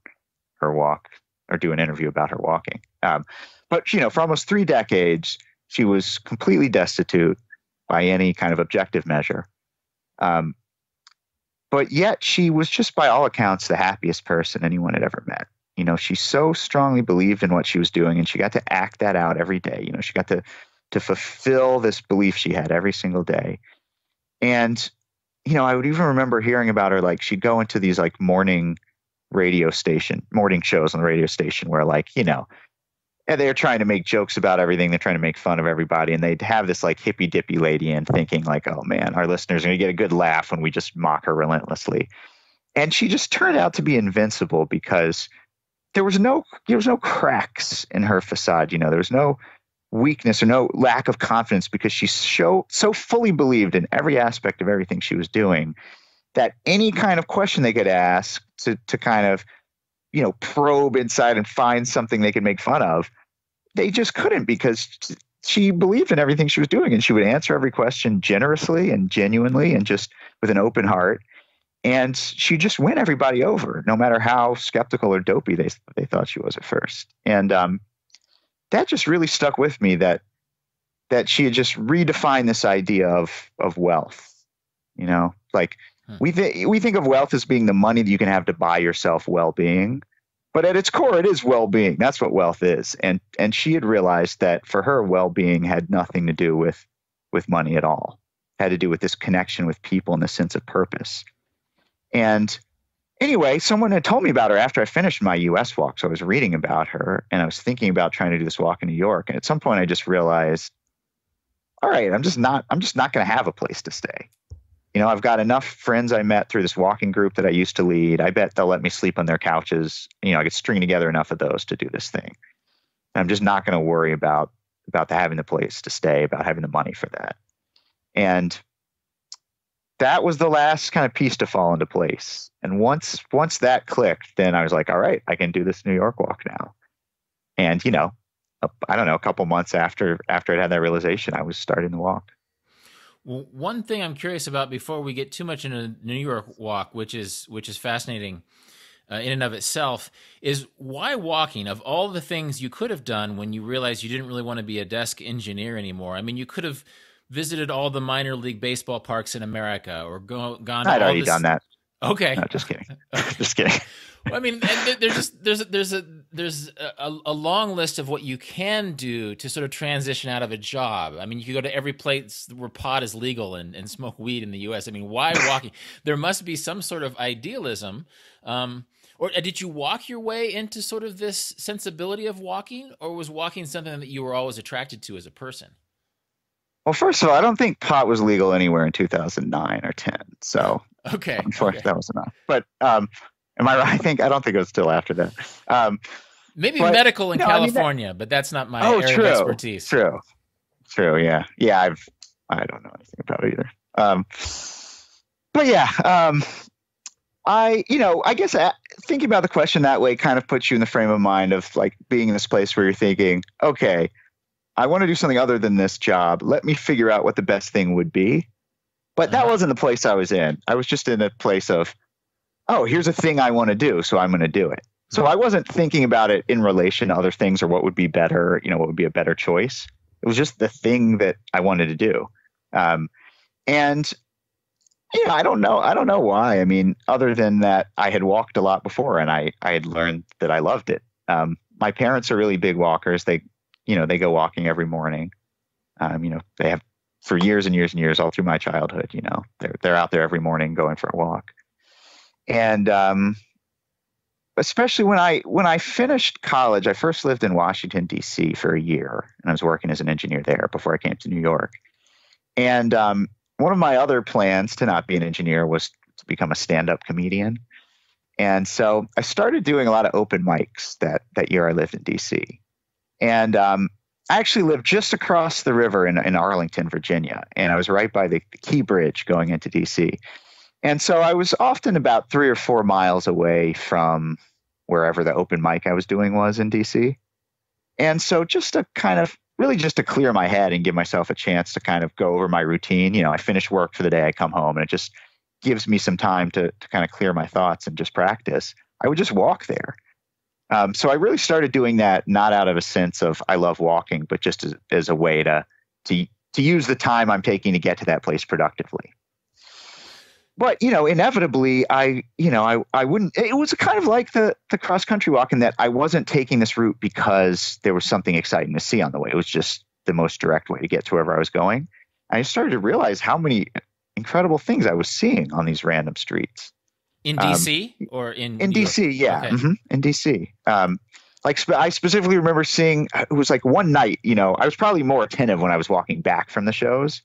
her walk, or do an interview about her walking. But, for almost 3 decades, she was completely destitute by any kind of objective measure. But yet she was just by all accounts the happiest person anyone had ever met. She so strongly believed in what she was doing, and she got to act that out every day. She got to fulfill this belief she had every single day. And I would even remember hearing about her, like she'd go into these like morning shows on the radio station where and they're trying to make jokes about everything. They're trying to make fun of everybody. And they'd have this like hippy dippy lady in thinking like, oh man, our listeners are going to get a good laugh when we just mock her relentlessly. And she just turned out to be invincible because there was no cracks in her facade. There was no weakness or no lack of confidence, because she so fully believed in every aspect of everything she was doing that any kind of question they could ask to kind of, probe inside and find something they could make fun of, they just couldn't, because she believed in everything she was doing, and she would answer every question generously and genuinely and just with an open heart. And she just win everybody over, no matter how skeptical or dopey they thought she was at first. And that just really stuck with me, that she had just redefined this idea of wealth. We think of wealth as being the money that you can have to buy yourself well-being, but at its core, it is well-being. That's what wealth is. And she had realized that for her, well-being had nothing to do with money at all. It had to do with this connection with people and the sense of purpose. And anyway, someone had told me about her after I finished my US walk. So I was reading about her, and I was thinking about trying to do this walk in New York. And at some point I just realized, all right, I'm just not going to have a place to stay. I've got enough friends I met through this walking group that I used to lead. I bet they'll let me sleep on their couches. I could string together enough of those to do this thing. And I'm just not going to worry about having the place to stay, about having the money for that. And that was the last kind of piece to fall into place. And once that clicked, then I was like, all right, I can do this New York walk now. And, I don't know, a couple months after I'd had that realization, I was starting the walk. Well, one thing I'm curious about before we get too much into New York walk, which is fascinating in and of itself, is why walking? Of all the things you could have done when you realized you didn't really want to be a desk engineer anymore, I mean, you could have visited all the minor league baseball parks in America, or gone to I'd already done that. Okay. No, just kidding. Just kidding. Well, I mean, there's a long list of what you can do to sort of transition out of a job. I mean, you could go to every place where pot is legal and smoke weed in the U.S. I mean, why walking? There must be some sort of idealism. Or did you walk your way into sort of this sensibility of walking, or was walking something that you were always attracted to as a person? Well, first of all, I don't think pot was legal anywhere in 2009 or 10. So okay, unfortunately, that was enough. But am I right? I don't think it was still after that. Maybe medical in California, but that's not my area of expertise. True. Yeah. I don't know anything about it either. But yeah, I guess thinking about the question that way kind of puts you in the frame of mind of like being in this place where you're thinking, okay, I want to do something other than this job. Let me figure out what the best thing would be. But that wasn't the place I was in. I was just in a place of, oh, here's a thing I want to do, so I'm going to do it. So I wasn't thinking about it in relation to other things or what would be better, what would be a better choice. It was just the thing that I wanted to do. And I don't know why. I mean, other than that, I had walked a lot before, and I had learned that I loved it. My parents are really big walkers. They go walking every morning. They have for years and years and years, all through my childhood. They're out there every morning going for a walk. And especially when I finished college, I first lived in Washington, D.C. for a year, and I was working as an engineer there before I came to New York. And one of my other plans to not be an engineer was to become a stand-up comedian. And so I started doing a lot of open mics that year I lived in D.C. And I actually lived just across the river in Arlington, Virginia, and I was right by the Key Bridge going into D.C. And so I was often about 3 or 4 miles away from wherever the open mic I was doing was in DC. And so just to kind of really just to clear my head and give myself a chance to kind of go over my routine, I finish work for the day, I come home, and it just gives me some time to kind of clear my thoughts and just practice. I would just walk there. So I really started doing that, not out of a sense of I love walking, but just as a way to use the time I'm taking to get to that place productively. But, inevitably, I wouldn't, it was kind of like the cross country walk in that I wasn't taking this route because there was something exciting to see on the way. It was just the most direct way to get to wherever I was going. I started to realize how many incredible things I was seeing on these random streets. In DC or in DC? Yeah. Okay. Mm-hmm, in DC. I specifically remember seeing, it was like one night, I was probably more attentive when I was walking back from the shows,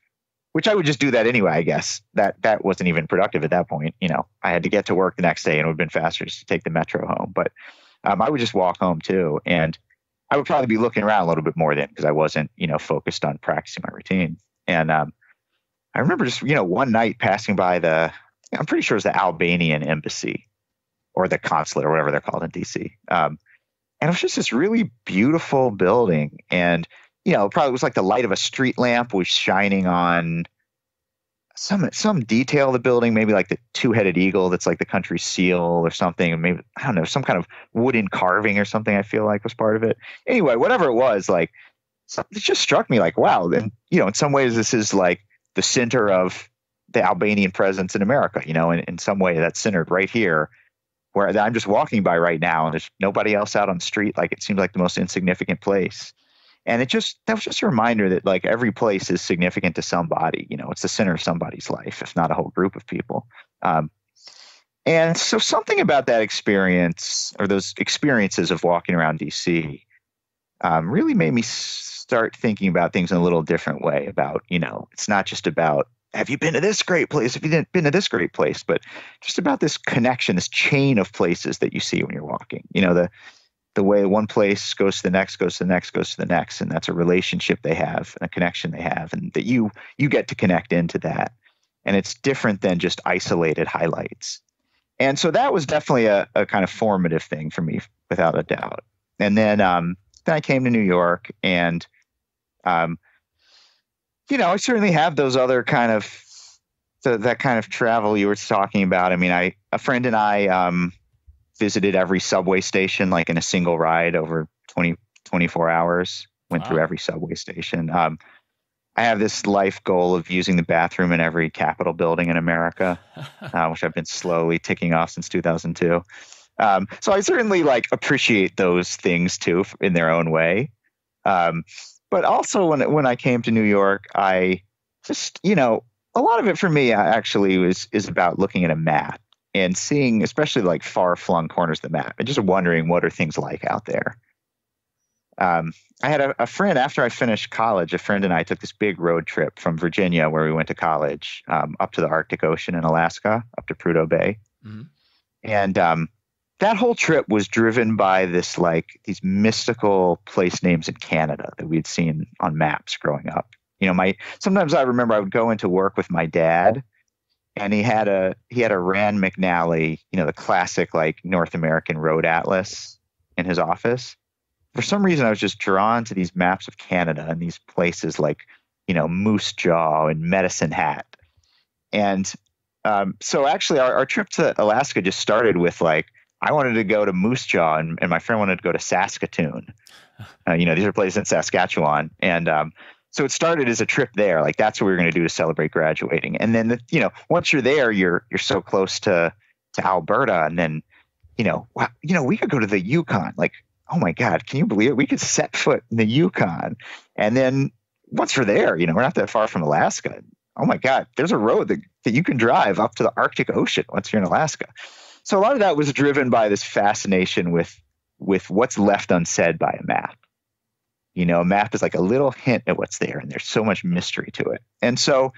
which I would just do that anyway, I guess. That wasn't even productive at that point. I had to get to work the next day, and it would have been faster just to take the metro home. But I would just walk home too. And I would probably be looking around a little bit more then because I wasn't, focused on practicing my routine. And I remember just, one night passing by I'm pretty sure it was the Albanian embassy or the consulate or whatever they're called in DC. And it was just this really beautiful building. And probably was like the light of a street lamp was shining on some detail of the building, maybe like the 2-headed eagle that's like the country seal or something. And maybe, I don't know, some kind of wooden carving or something I feel like was part of it. Anyway, whatever it was, like, it just struck me like, wow. And, in some ways this is like the center of the Albanian presence in America, in some way that's centered right here where I'm just walking by right now and there's nobody else out on the street. Like, it seems like the most insignificant place. And that was just a reminder that like every place is significant to somebody, it's the center of somebody's life, if not a whole group of people. And so something about that experience or those experiences of walking around DC really made me start thinking about things in a little different way about, it's not just about, have you been to this great place? Have you been to this great place? But just about this connection, this chain of places that you see when you're walking, the way one place goes to the next, goes to the next, goes to the next. And that's a relationship they have and a connection they have. And that you get to connect into that. And it's different than just isolated highlights. And so that was definitely a kind of formative thing for me, without a doubt. And then I came to New York and, I certainly have those other kind of, that kind of travel you were talking about. I mean, a friend and I, visited every subway station, like in a single ride over 24 hours, went through every subway station. I have this life goal of using the bathroom in every Capitol building in America, which I've been slowly ticking off since 2002. So I certainly appreciate those things too in their own way. But also when I came to New York, I just, a lot of it for me actually is about looking at a map and seeing especially far-flung corners of the map and just wondering what are things like out there. I had a friend after I finished college, a friend and I took this big road trip from Virginia where we went to college up to the Arctic Ocean in Alaska, up to Prudhoe Bay. Mm-hmm. And that whole trip was driven by these mystical place names in Canada that we'd seen on maps growing up. Sometimes I remember I would go into work with my dad, and he had a Rand McNally, the classic North American road atlas in his office. For some reason, I was just drawn to these maps of Canada and these places like, Moose Jaw and Medicine Hat. And so actually our trip to Alaska just started with I wanted to go to Moose Jaw and my friend wanted to go to Saskatoon. These are places in Saskatchewan. And so it started as a trip there. That's what we were going to do to celebrate graduating. And then, once you're there, you're so close to Alberta. And then, we could go to the Yukon. Oh my God, can you believe it? We could set foot in the Yukon. And then once we're there, we're not that far from Alaska. Oh my God, there's a road that you can drive up to the Arctic Ocean once you're in Alaska. So a lot of that was driven by this fascination with what's left unsaid by a map. You know, a map is like a little hint at what's there, and there's so much mystery to it. And so,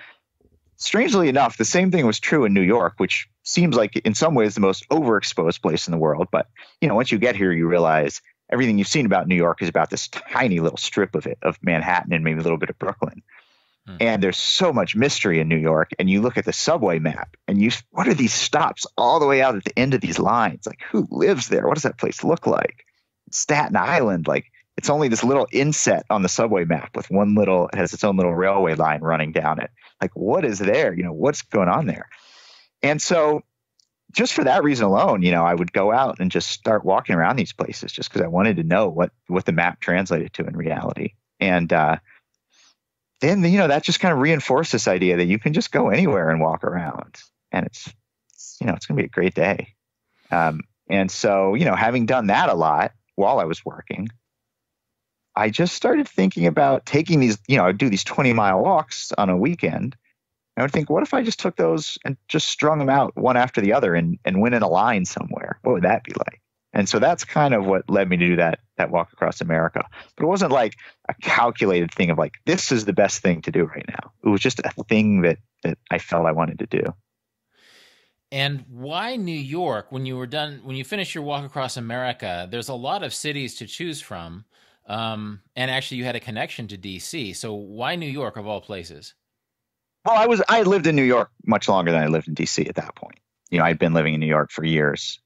strangely enough, the same thing was true in New York, which seems like in some ways the most overexposed place in the world. But, you know, once you get here, you realize everything you've seen about New York is about this tiny little strip of it, of Manhattan and maybe a little bit of Brooklyn. And there's so much mystery in New York. And you look at the subway map and what are these stops all the way out at the end of these lines? Like, who lives there? What does that place look like? Staten Island, like, it's only this little inset on the subway map with it has its own little railway line running down it. Like, what is there? You know, what's going on there? And so just for that reason alone, you know, I would go out and just start walking around these places just because I wanted to know what the map translated to in reality. And then, you know, that just kind of reinforced this idea that you can just go anywhere and walk around, and it's going to be a great day. And so, you know, having done that a lot while I was working, I just started thinking about taking these, you know, I'd do these 20-mile walks on a weekend. I would think, what if I just took those and just strung them out one after the other and went in a line somewhere? What would that be like? And so that's kind of what led me to do that walk across America. But it wasn't like a calculated thing of like, this is the best thing to do right now. It was just a thing that I felt I wanted to do. And why New York? When you finished your walk across America, there's a lot of cities to choose from. And actually you had a connection to DC. So why New York of all places? Well, I lived in New York much longer than I lived in DC at that point. You know, I'd been living in New York for years.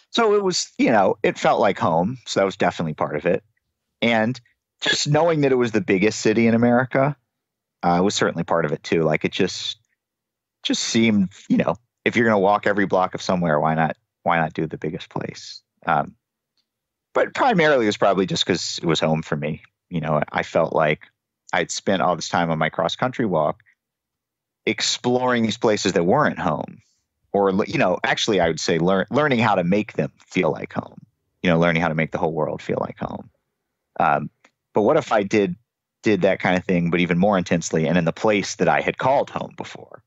So it was, you know, it felt like home. So that was definitely part of it. And just knowing that it was the biggest city in America was certainly part of it too. Like, it just seemed, you know, if you're going to walk every block of somewhere, why not do the biggest place? But primarily it was probably just because it was home for me. You know, I felt like I'd spent all this time on my cross country walk exploring these places that weren't home. Or, you know, actually, I would say learning how to make them feel like home, you know, learning how to make the whole world feel like home. But what if I did that kind of thing, but even more intensely and in the place that I had called home before,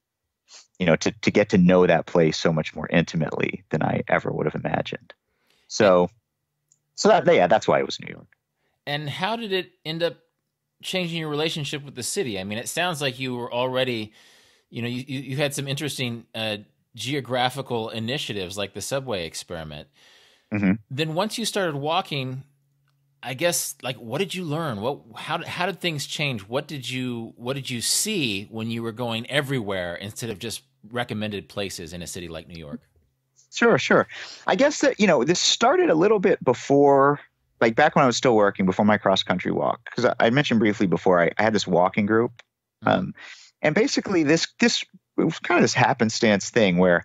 you know, to get to know that place so much more intimately than I ever would have imagined. So that's why it was New York. And how did it end up changing your relationship with the city? I mean, it sounds like you were already, you know, you had some interesting geographical initiatives like the subway experiment. Mm-hmm. Then once you started walking, I guess, like, what did you learn? How did things change? What did you see when you were going everywhere instead of just recommended places in a city like New York? Sure. I guess that, you know, this started a little bit before, like back when I was still working, before my cross country walk, because I mentioned briefly before I had this walking group. Mm-hmm. And basically this it was kind of this happenstance thing where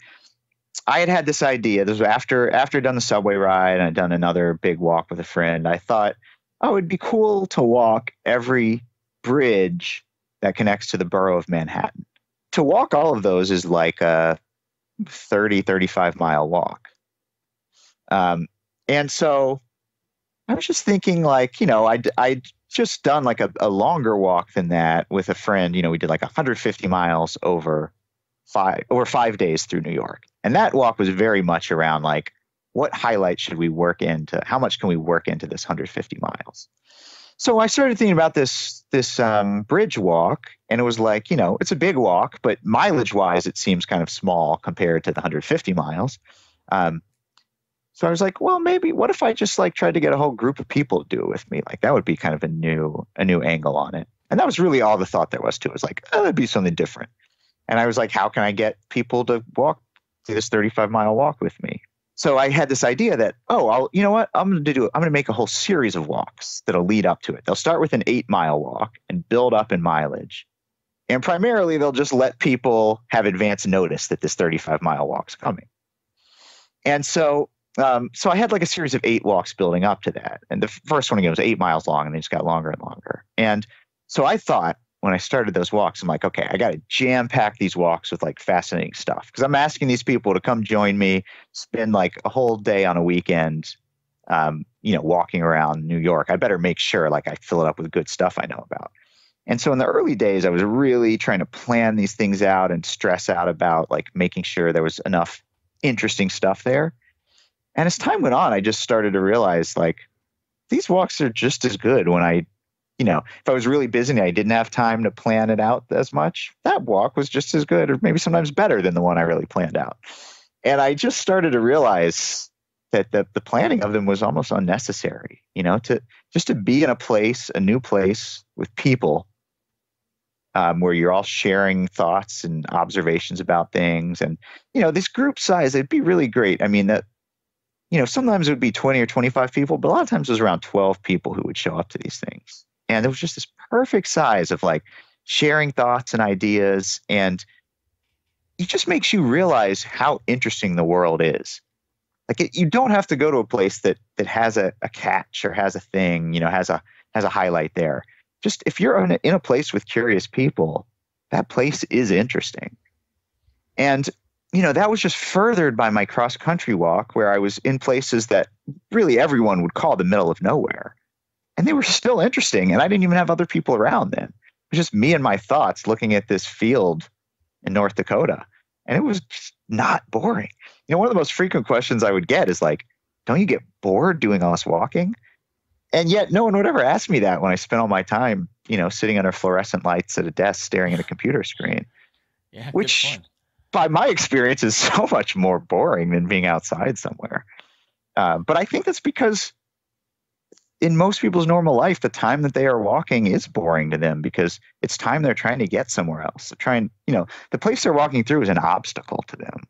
I had this idea. This was after I'd done the subway ride and I'd done another big walk with a friend. I thought, oh, it'd be cool to walk every bridge that connects to the borough of Manhattan. To walk all of those is like a 35 mile walk. And so I was just thinking, like, you know, I'd just done like a longer walk than that with a friend. You know, we did like 150 miles over 5 days through New York. And that walk was very much around like, what highlights should we work into? How much can we work into this 150 miles? So I started thinking about this bridge walk, and it was like, you know, it's a big walk, but mileage wise, it seems kind of small compared to the 150 miles. So I was like, well, maybe what if I just like tried to get a whole group of people to do it with me? Like, that would be kind of a new angle on it. And that was really all the thought there was to it. It was like, oh, that'd be something different. And I was like, how can I get people to walk through this 35-mile walk with me? So I had this idea that, you know what? I'm going to make a whole series of walks that'll lead up to it. They'll start with an 8-mile walk and build up in mileage. And primarily, they'll just let people have advance notice that this 35-mile walk's coming. And so I had like a series of 8 walks building up to that. And the first one again was 8 miles long, and they just got longer and longer. And so I thought, when I started those walks, I'm like, okay, I got to jam pack these walks with like fascinating stuff, because I'm asking these people to come join me, spend like a whole day on a weekend, you know, walking around New York. I better make sure like I fill it up with good stuff I know about. And so in the early days, I was really trying to plan these things out and stress out about like making sure there was enough interesting stuff there. And as time went on, I just started to realize like these walks are just as good when if I was really busy and I didn't have time to plan it out as much, that walk was just as good or maybe sometimes better than the one I really planned out. And I just started to realize that the planning of them was almost unnecessary, to be in a new place with people where you're all sharing thoughts and observations about things. And, this group size, it'd be really great. I mean, sometimes it would be 20 or 25 people, but a lot of times it was around 12 people who would show up to these things. And it was just this perfect size of like sharing thoughts and ideas. And it just makes you realize how interesting the world is. Like you don't have to go to a place that has a catch or has a thing, has a highlight there. Just if you're in a place with curious people, that place is interesting. And, that was just furthered by my cross country walk where I was in places that really everyone would call the middle of nowhere. And they were still interesting. And I didn't even have other people around then. It was just me and my thoughts looking at this field in North Dakota. And it was not boring. One of the most frequent questions I would get is like, don't you get bored doing all this walking? And yet no one would ever ask me that when I spent all my time, sitting under fluorescent lights at a desk staring at a computer screen. Yeah, which by my experience is so much more boring than being outside somewhere. But I think that's because in most people's normal life, the time that they are walking is boring to them because it's time they're trying to get somewhere else. They're trying, the place they're walking through is an obstacle to them.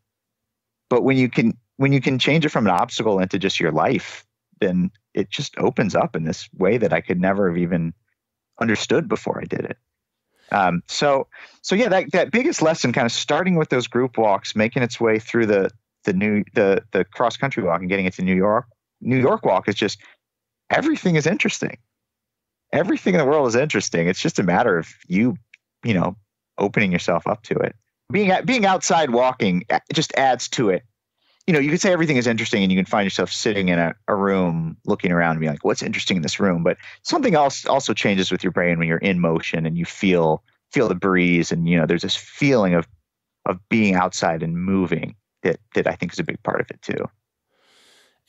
But when you can change it from an obstacle into just your life, then it just opens up in this way that I could never have even understood before I did it. So yeah, that biggest lesson, kind of starting with those group walks, making its way through the cross country walk and getting it to New York walk is just everything is interesting. Everything in the world is interesting. It's just a matter of you opening yourself up to it. Being outside walking just adds to it. You could say everything is interesting and you can find yourself sitting in a room looking around and be like, what's interesting in this room? But something else also changes with your brain when you're in motion and you feel the breeze and, there's this feeling of being outside and moving that I think is a big part of it too.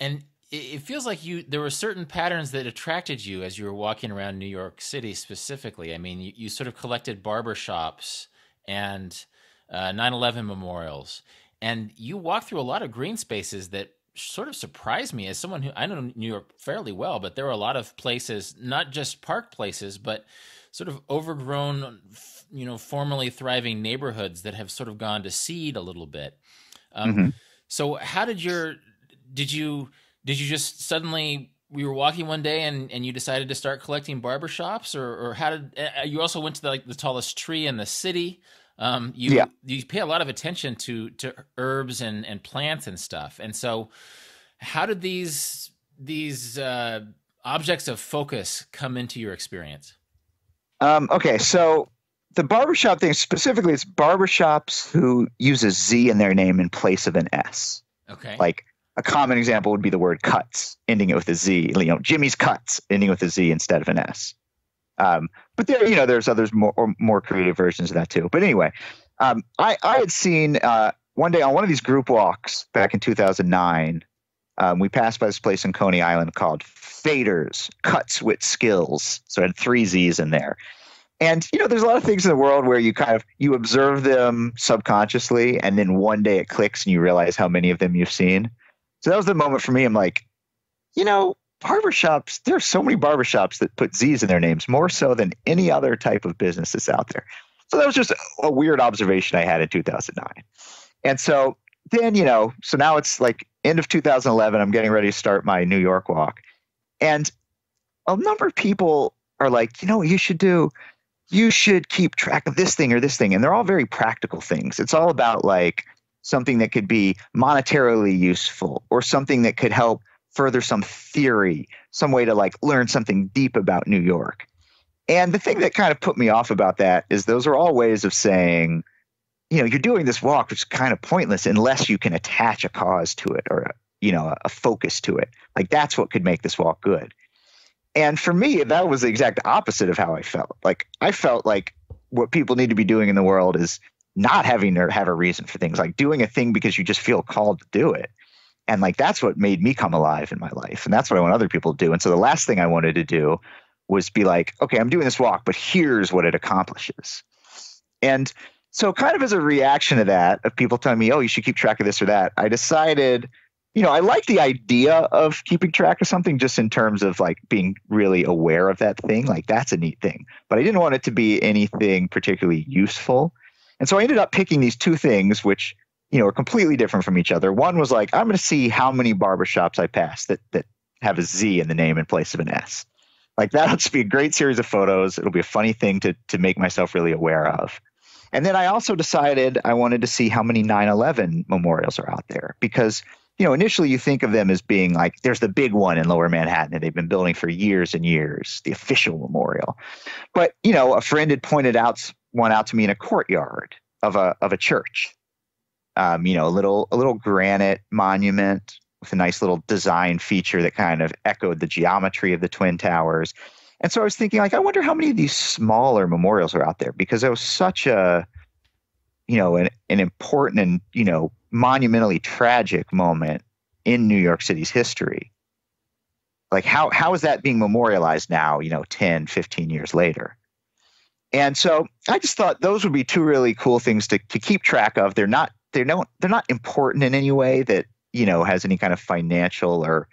And it feels like there were certain patterns that attracted you as you were walking around New York City specifically. I mean, you sort of collected barbershops and 9/11 memorials. And you walk through a lot of green spaces that sort of surprised me as someone who I know New York fairly well, but there were a lot of places, not just park places, but sort of overgrown, formerly thriving neighborhoods that have sort of gone to seed a little bit. So how did you just suddenly, we were walking one day and you decided to start collecting barbershops or how did, you also went to the tallest tree in the city. You pay a lot of attention to herbs and plants and stuff. And so how did these objects of focus come into your experience? Okay. So the barbershop thing specifically, it's barbershops who use a Z in their name in place of an S. Okay. Like a common example would be the word cuts, ending it with a Z, Jimmy's Cuts, ending with a Z instead of an S. But there's others more creative versions of that too. But anyway, I had seen one day on one of these group walks back in 2009, we passed by this place in Coney Island called Faders, Cuts with Skills. So it had 3 Z's in there. And, there's a lot of things in the world where you observe them subconsciously and then one day it clicks and you realize how many of them you've seen. So that was the moment for me. I'm like, barbershops, there are so many barbershops that put Z's in their names, more so than any other type of business that's out there. So that was just a weird observation I had in 2009. And so then, so now it's like end of 2011, I'm getting ready to start my New York walk. And a number of people are like, what you should do? You should keep track of this thing or this thing. And they're all very practical things. It's all about like something that could be monetarily useful or something that could help further some theory, some way to like learn something deep about New York. And the thing that kind of put me off about that is those are all ways of saying, you're doing this walk, which is kind of pointless unless you can attach a cause to it or a focus to it. Like that's what could make this walk good. And for me, that was the exact opposite of how I felt. Like I felt like what people need to be doing in the world is not having to have a reason for things, like doing a thing because you just feel called to do it. And like, that's what made me come alive in my life. And that's what I want other people to do. And so the last thing I wanted to do was be like, okay, I'm doing this walk, but here's what it accomplishes. And so kind of as a reaction to that, of people telling me, oh, you should keep track of this or that, I decided, I like the idea of keeping track of something just in terms of like being really aware of that thing. Like that's a neat thing, but I didn't want it to be anything particularly useful. And so I ended up picking these two things, which, are completely different from each other. One was like, I'm going to see how many barbershops I pass that have a Z in the name in place of an S. Like that'll just be a great series of photos. It'll be a funny thing to make myself really aware of. And then I also decided I wanted to see how many 9/11 memorials are out there, because, initially you think of them as being like, there's the big one in Lower Manhattan that they've been building for years and years, the official memorial. But, a friend had pointed one out to me in a courtyard of a church. A little granite monument with a nice little design feature that kind of echoed the geometry of the Twin Towers. And so I was thinking, like, I wonder how many of these smaller memorials are out there, because it was such an important and, monumentally tragic moment in New York City's history. Like, how is that being memorialized now, 10, 15 years later? And so I just thought those would be two really cool things to keep track of. They're not important in any way that, has any kind of financial or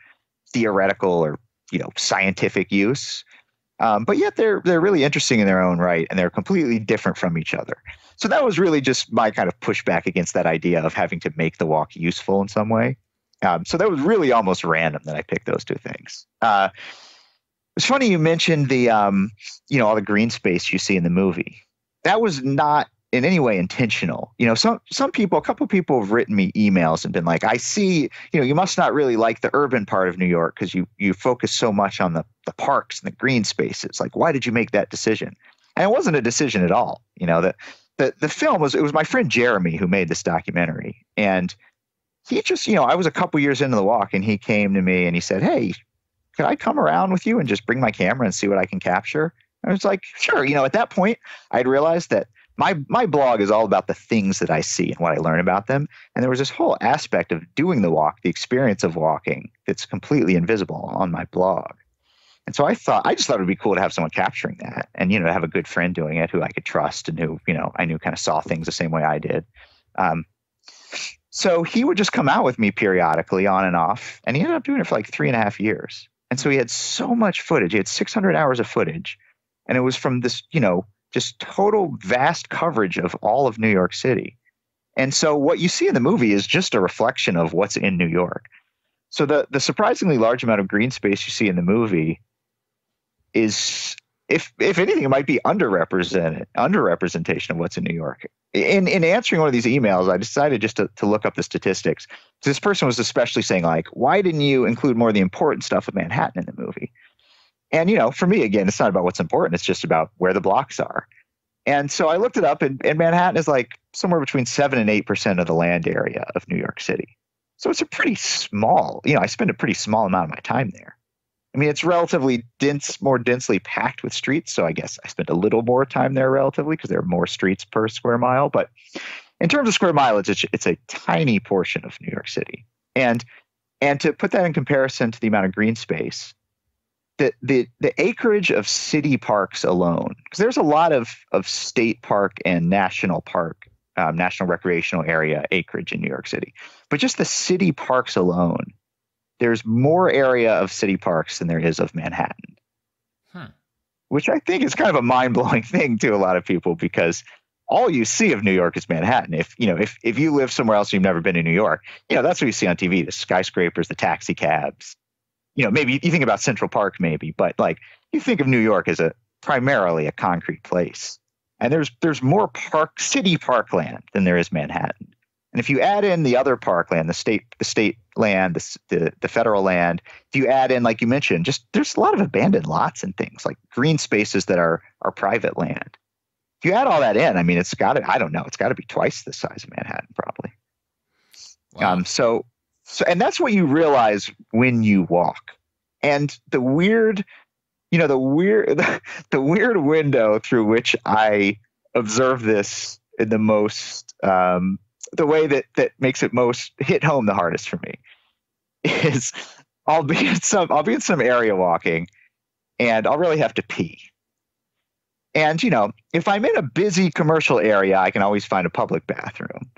theoretical or, scientific use. But yet they're really interesting in their own right, and they're completely different from each other. So that was really just my kind of pushback against that idea of having to make the walk useful in some way. So that was really almost random that I picked those two things. It's funny you mentioned the, all the green space you see in the movie. That was not in any way intentional. Some people, a couple of people have written me emails and been like, I see, you must not really like the urban part of New York because you focus so much on the parks and the green spaces. Like, why did you make that decision? And it wasn't a decision at all. The film it was my friend Jeremy who made this documentary. And he just, I was a couple years into the walk and he came to me and he said, hey, could I come around with you and just bring my camera and see what I can capture? I was like, sure. At that point, I'd realized that my blog is all about the things that I see and what I learn about them. And there was this whole aspect of doing the walk, the experience of walking, that's completely invisible on my blog. And so I just thought it would be cool to have someone capturing that and, to have a good friend doing it who I could trust and who, I knew kind of saw things the same way I did. So he would just come out with me periodically on and off, and he ended up doing it for like 3.5 years. And so he had so much footage. He had 600 hours of footage, and it was from this, just total vast coverage of all of New York City. And so what you see in the movie is just a reflection of what's in New York. So the surprisingly large amount of green space you see in the movie is, if anything, it might be underrepresentation of what's in New York. In answering one of these emails, I decided just to look up the statistics. This person was especially saying, like, why didn't you include more of the important stuff of Manhattan in the movie? And, for me, again, it's not about what's important. It's just about where the blocks are. And so I looked it up, and Manhattan is like somewhere between 7 and 8% of the land area of New York City. So it's a pretty small, I spend a pretty small amount of my time there. I mean, it's relatively more densely packed with streets. So I guess I spent a little more time there relatively because there are more streets per square mile. But in terms of square mileage, it's a tiny portion of New York City. And to put that in comparison to the amount of green space, the acreage of city parks alone, because there's a lot of state park and national park, national recreational area acreage in New York City. But just the city parks alone, there's more area of city parks than there is of Manhattan, which I think is kind of a mind-blowing thing to a lot of people, because all you see of New York is Manhattan. If you live somewhere else and you've never been to New York, that's what you see on TV, the skyscrapers, the taxi cabs. Maybe you think about Central Park maybe, but like you think of New York as primarily a concrete place. And there's more city parkland than there is Manhattan. And if you add in the other parkland, the state land, the federal land, if you add in, like you mentioned, just there's a lot of abandoned lots and things like green spaces that are private land. If you add all that in, I mean, it's got to be twice the size of Manhattan probably. Wow. So and that's what you realize when you walk. And the weird window through which I observe this in the most, the way that makes it most hit home the hardest for me is I'll be in some area walking and I'll really have to pee. And, if I'm in a busy commercial area, I can always find a public bathroom.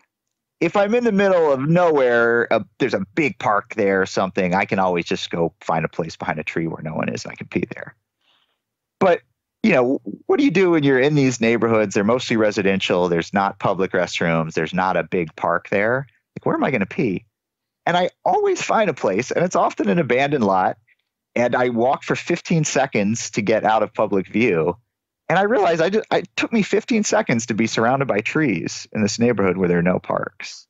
If I'm in the middle of nowhere, there's a big park there or something, I can always just go find a place behind a tree where no one is and I can pee there. But, what do you do when you're in these neighborhoods? They're mostly residential. There's not public restrooms. There's not a big park there. Like, where am I going to pee? And I always find a place, and it's often an abandoned lot. And I walk for 15 seconds to get out of public view. And I realized it took me 15 seconds to be surrounded by trees in this neighborhood where there are no parks.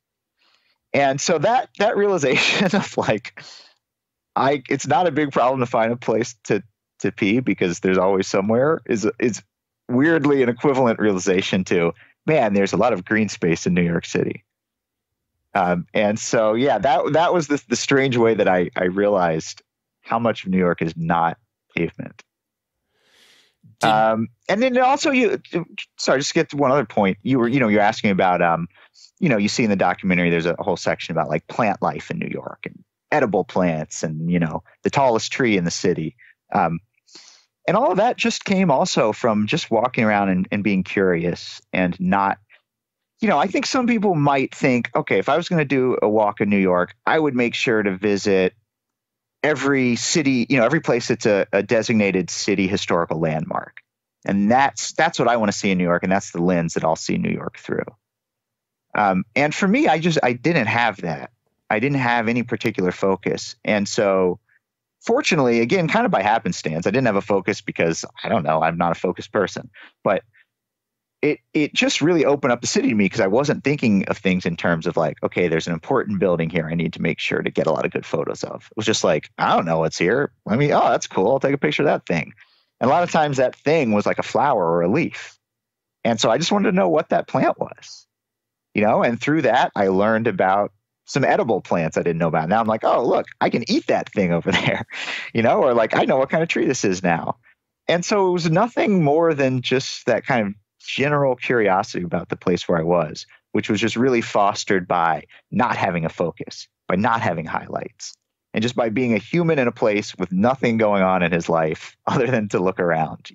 And so that realization of it's not a big problem to find a place to pee because there's always somewhere is weirdly an equivalent realization to, man, there's a lot of green space in New York City. And so, yeah, that was the strange way that I realized how much of New York is not pavement. And then also just to get to one other point, you're asking about, you see in the documentary, there's a whole section about like plant life in New York and edible plants and, the tallest tree in the city. And all of that just came also from just walking around and being curious and not, I think some people might think, okay, if I was going to do a walk in New York, I would make sure to visit every city, every place that's a designated city historical landmark. And that's what I want to see in New York. And that's the lens that I'll see New York through. And for me, I didn't have that. I didn't have any particular focus. And so fortunately, again, kind of by happenstance, I didn't have a focus because I don't know, I'm not a focused person, but it just really opened up the city to me because I wasn't thinking of things in terms of like, okay, there's an important building here I need to make sure to get a lot of good photos of. It was just like, I don't know what's here. Oh, that's cool. I'll take a picture of that thing. And a lot of times that thing was like a flower or a leaf. And so I just wanted to know what that plant was, and through that, I learned about some edible plants I didn't know about. Now I'm like, oh, look, I can eat that thing over there, or like, I know what kind of tree this is now. And so it was nothing more than just that kind of general curiosity about the place where I was, which was just really fostered by not having a focus, by not having highlights, and just by being a human in a place with nothing going on in his life other than to look around.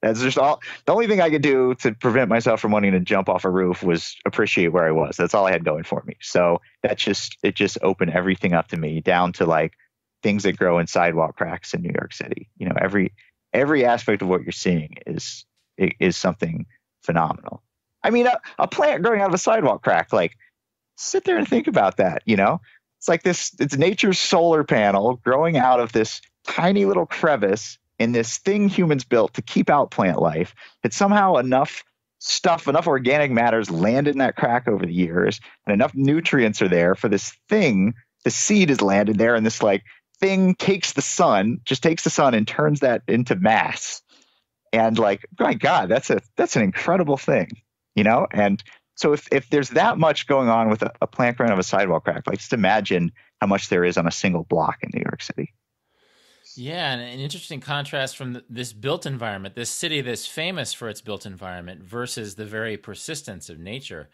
That's just all. The only thing I could do to prevent myself from wanting to jump off a roof was appreciate where I was. That's all I had going for me. So it just opened everything up to me, down to like things that grow in sidewalk cracks in New York City. Every aspect of what you're seeing is something phenomenal. I mean, a plant growing out of a sidewalk crack, like, sit there and think about that. It's like it's nature's solar panel growing out of this tiny little crevice in this thing humans built to keep out plant life. It's somehow enough organic matters landed in that crack over the years, and enough nutrients are there for this thing. The seed is landed there, and this like thing takes the sun and turns that into mass. And like, my God, that's an incredible thing, And so if there's that much going on with a plant growing out of a sidewalk crack, like just imagine how much there is on a single block in New York City. Yeah, and an interesting contrast from this built environment, this city that's famous for its built environment versus the very persistence of nature.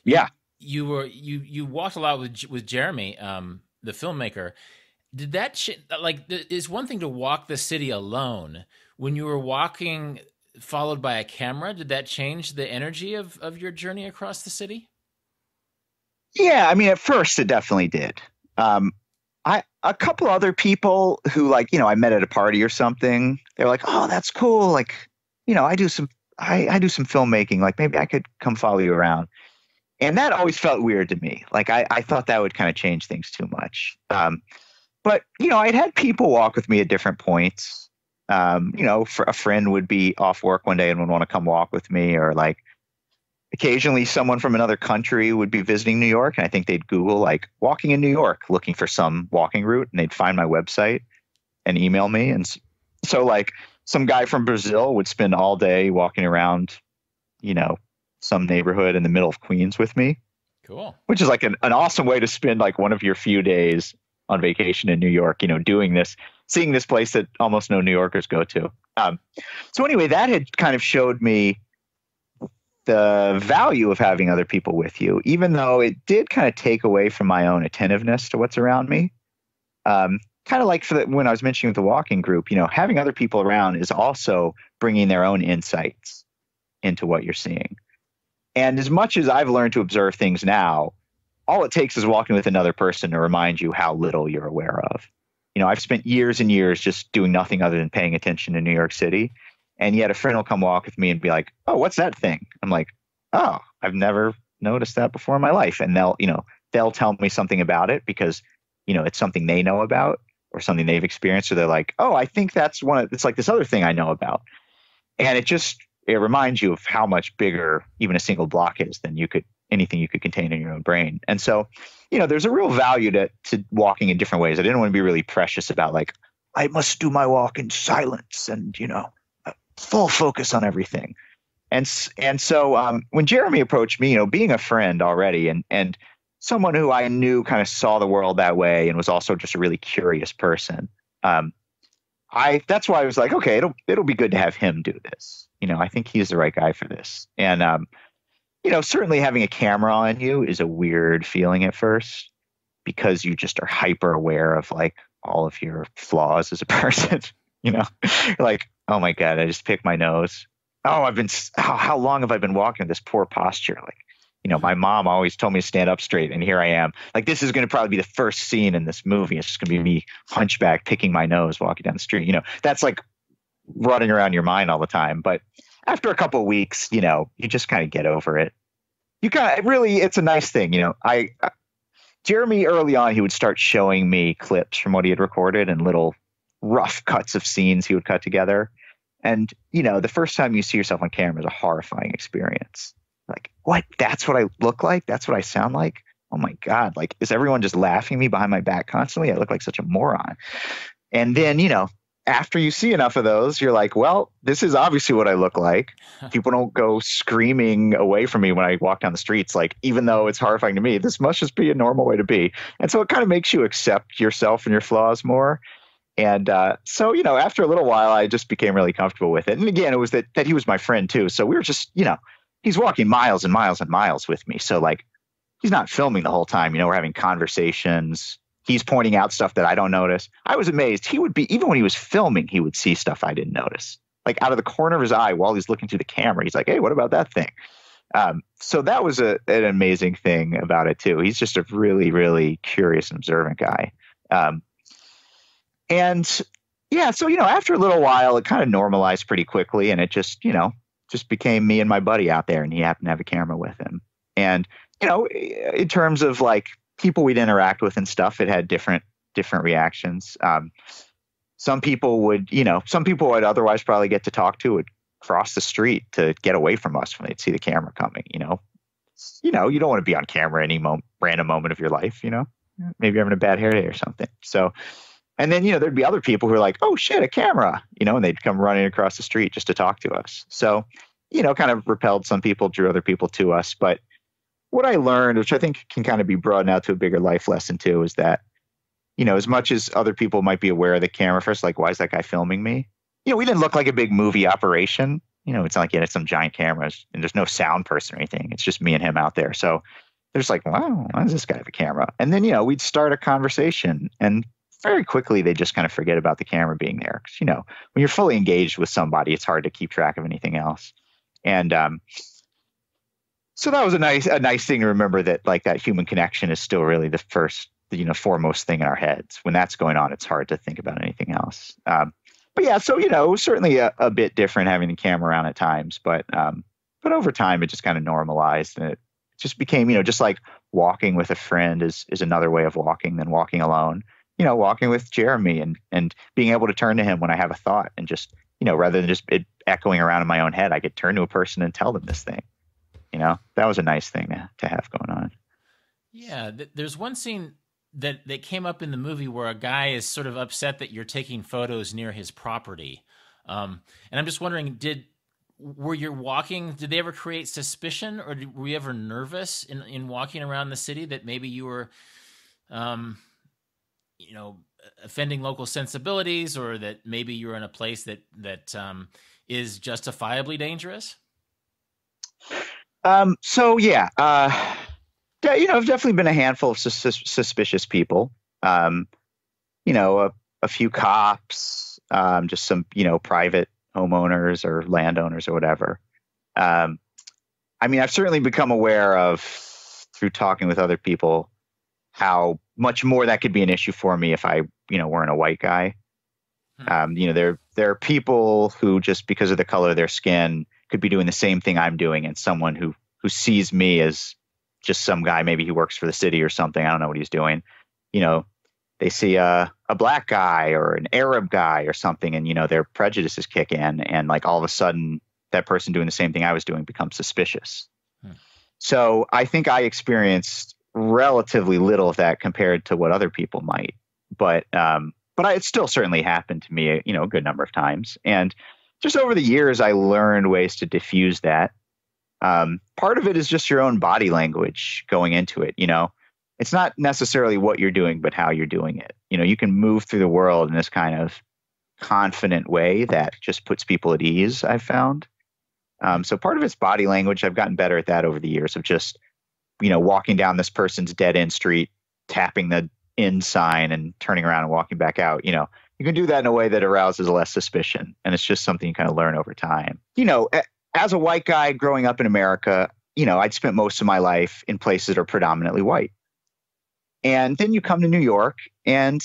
Yeah, you walked a lot with Jeremy, the filmmaker. Did that it's one thing to walk the city alone. When you were walking followed by a camera, did that change the energy of your journey across the city? Yeah, I mean, at first it definitely did. A couple other people who I met at a party or something, they were like, oh, that's cool. Like, I do some filmmaking. Like maybe I could come follow you around. And that always felt weird to me. Like I thought that would kind of change things too much. But I'd had people walk with me at different points. For a friend would be off work one day and would want to come walk with me, or like occasionally someone from another country would be visiting New York, and I think they'd Google like walking in New York, looking for some walking route, and they'd find my website and email me. And so like some guy from Brazil would spend all day walking around, some neighborhood in the middle of Queens with me. Cool. Which is like an awesome way to spend like one of your few days on vacation in New York, doing this, seeing this place that almost no New Yorkers go to. So anyway, that had kind of showed me the value of having other people with you, even though it did kind of take away from my own attentiveness to what's around me. Kind of like when I was mentioning with the walking group, having other people around is also bringing their own insights into what you're seeing. And as much as I've learned to observe things now, all it takes is walking with another person to remind you how little you're aware of. I've spent years and years just doing nothing other than paying attention to New York City. And yet a friend will come walk with me and be like, oh, what's that thing? I'm like, oh, I've never noticed that before in my life. And they'll tell me something about it because, it's something they know about or something they've experienced. Or they're like, oh, I think it's like this other thing I know about. And it reminds you of how much bigger even a single block is than anything you could contain in your own brain. And so, there's a real value to walking in different ways. I didn't want to be really precious about like, I must do my walk in silence and, full focus on everything. And so when Jeremy approached me, being a friend already and someone who I knew kind of saw the world that way and was also just a really curious person, that's why I was like, okay, it'll be good to have him do this. I think he's the right guy for this. And, certainly having a camera on you is a weird feeling at first because you just are hyper aware of like all of your flaws as a person, like, oh my God, I just picked my nose. Oh, how long have I been walking in this poor posture? Like, my mom always told me to stand up straight, and here I am. Like, this is going to probably be the first scene in this movie. It's just going to be me hunchback, picking my nose, walking down the street. That's like running around your mind all the time. But after a couple of weeks, you just kind of get over it. It's a nice thing. Jeremy early on, he would start showing me clips from what he had recorded and little rough cuts of scenes he would cut together. And, the first time you see yourself on camera is a horrifying experience. Like, what? That's what I look like? That's what I sound like? Oh my God. Like, is everyone just laughing at me behind my back constantly? I look like such a moron. And then, after you see enough of those, you're like, well, this is obviously what I look like. People don't go screaming away from me when I walk down the streets. Like, even though it's horrifying to me, this must just be a normal way to be. And so it kind of makes you accept yourself and your flaws more. And so, after a little while, I just became really comfortable with it. And again, it was that he was my friend too. So we were just, he's walking miles and miles and miles with me. So like, he's not filming the whole time. We're having conversations. He's pointing out stuff that I don't notice. I was amazed. He would be, even when he was filming, he would see stuff I didn't notice. Like out of the corner of his eye while he's looking through the camera, he's like, hey, what about that thing? So that was an amazing thing about it too. He's just a really, really curious and observant guy. And yeah, so, after a little while, it kind of normalized pretty quickly, and it just became me and my buddy out there, and he happened to have a camera with him. And, in terms of like people we'd interact with and stuff, it had different reactions. Some people I'd otherwise probably get to talk to would cross the street to get away from us when they'd see the camera coming. You don't want to be on camera any random moment of your life, maybe you're having a bad hair day or something. So, and then, there'd be other people who are like, oh shit, a camera, and they'd come running across the street just to talk to us. So, kind of repelled some people, drew other people to us. But what I learned, which I think can kind of be broadened out to a bigger life lesson too, is that, as much as other people might be aware of the camera first, like, why is that guy filming me? We didn't look like a big movie operation. It's not like he had some giant cameras and there's no sound person or anything. It's just me and him out there. So they're just like, wow, why does this guy have a camera? And then, we'd start a conversation, and very quickly they just kind of forget about the camera being there. Because, when you're fully engaged with somebody, it's hard to keep track of anything else. And so that was a nice thing to remember, that like that human connection is still really the first, foremost thing in our heads. When that's going on, it's hard to think about anything else. But yeah, so, it was certainly a bit different having the camera around at times, but over time it just kind of normalized, and it just became, just like walking with a friend is another way of walking than walking alone. Walking with Jeremy and being able to turn to him when I have a thought, and just, rather than just it echoing around in my own head, I could turn to a person and tell them this thing. That was a nice thing to have going on. Yeah. There's one scene that came up in the movie where a guy is sort of upset that you're taking photos near his property. And I'm just wondering, did they ever create suspicion, or were you ever nervous in walking around the city that maybe you were, offending local sensibilities, or that maybe you're in a place that is justifiably dangerous? So yeah, I've definitely been a handful of suspicious people. A few cops, just some, private homeowners or landowners or whatever. I've certainly become aware of, through talking with other people, how much more that could be an issue for me if I, weren't a white guy. There are people who, just because of the color of their skin, could be doing the same thing I'm doing, and someone who sees me as just some guy, maybe he works for the city or something, I don't know what he's doing, they see a black guy or an Arab guy or something, and their prejudices kick in, and like all of a sudden that person doing the same thing I was doing becomes suspicious. So I think I experienced relatively little of that compared to what other people might, but it still certainly happened to me, a good number of times. And just over the years, I learned ways to diffuse that. Part of it is just your own body language going into it. It's not necessarily what you're doing, but how you're doing it. You can move through the world in this kind of confident way that just puts people at ease, I've found. So part of it's body language. I've gotten better at that over the years of just, walking down this person's dead end street, tapping the in sign and turning around and walking back out. You can do that in a way that arouses less suspicion. And it's just something you kind of learn over time. As a white guy growing up in America, I'd spent most of my life in places that are predominantly white. And then you come to New York and,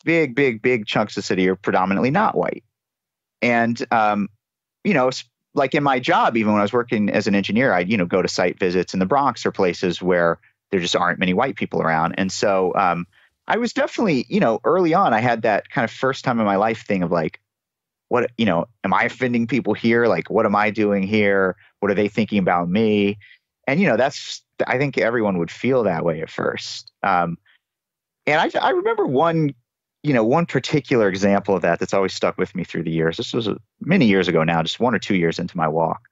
big chunks of the city are predominantly not white. And, like in my job, even when I was working as an engineer, I'd, go to site visits in the Bronx or places where there just aren't many white people around. And so I was definitely, early on, I had that kind of first time in my life thing of like, what, am I offending people here? Like, what am I doing here? What are they thinking about me? And, I think everyone would feel that way at first. And I remember one particular example of that's always stuck with me through the years. This was many years ago now, just 1 or 2 years into my walk.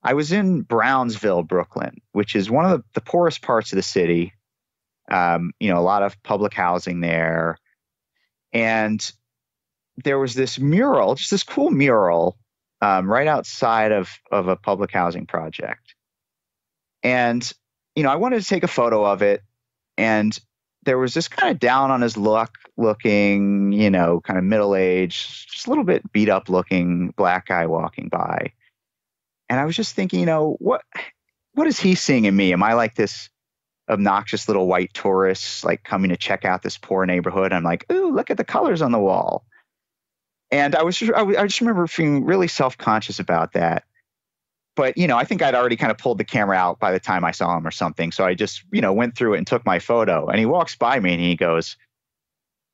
I was in Brownsville, Brooklyn, which is one of the poorest parts of the city. A lot of public housing there. And there was this mural, just this cool mural, right outside of a public housing project. And, I wanted to take a photo of it. And there was this kind of down on his luck looking, kind of middle-aged, just a little bit beat up looking black guy walking by. And I was just thinking, what is he seeing in me? Am I like this obnoxious little white tourist, like coming to check out this poor neighborhood? I'm like, ooh, look at the colors on the wall. And I just remember feeling really self-conscious about that. But, I think I'd already kind of pulled the camera out by the time I saw him or something. So I just, went through it and took my photo. And he walks by me and he goes,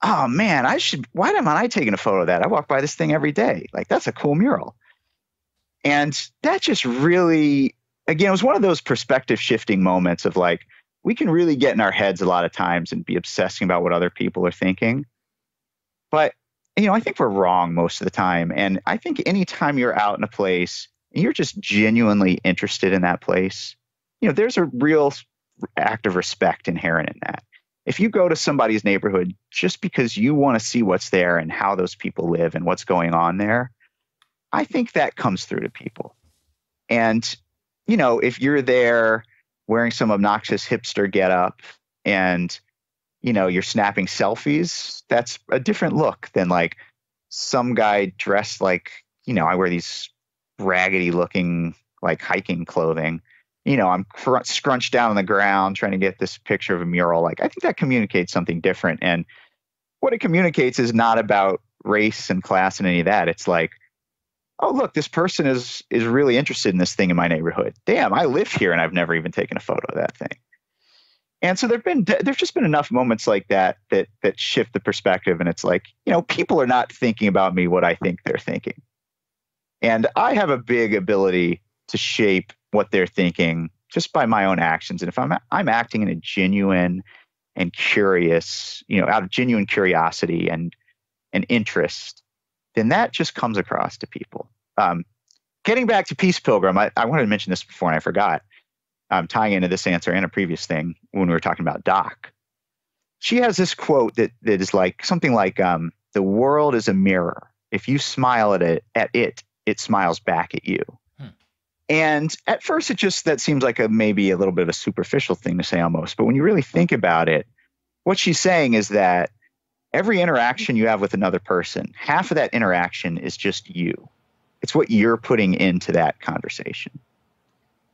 oh man, why am I taking a photo of that? I walk by this thing every day. Like, that's a cool mural. And that just really, again, it was one of those perspective shifting moments of like, we can really get in our heads a lot of times and be obsessing about what other people are thinking. But, I think we're wrong most of the time. And I think anytime you're out in a place and you're just genuinely interested in that place, there's a real act of respect inherent in that. If you go to somebody's neighborhood just because you want to see what's there and how those people live and what's going on there, I think that comes through to people. And, if you're there wearing some obnoxious hipster getup and, you're snapping selfies, that's a different look than like some guy dressed like, I wear these raggedy looking like hiking clothing. I'm scrunched down on the ground trying to get this picture of a mural. Like, I think that communicates something different. And what it communicates is not about race and class and any of that. It's like, oh, look, this person is really interested in this thing in my neighborhood. Damn, I live here and I've never even taken a photo of that thing. And so there've just been enough moments like that shift the perspective. And it's like, people are not thinking about me what I think they're thinking. And I have a big ability to shape what they're thinking just by my own actions. And if I'm acting in a genuine and curious, out of genuine curiosity and interest, then that just comes across to people. Getting back to Peace Pilgrim, I wanted to mention this before and I forgot, tying into this answer and a previous thing when we were talking about Doc. She has this quote that is like something like, the world is a mirror. If you smile at it, it smiles back at you. And at first, that seems like maybe a little bit of a superficial thing to say almost. But when you really think about it, what she's saying is that every interaction you have with another person, half of that interaction is just you. It's what you're putting into that conversation.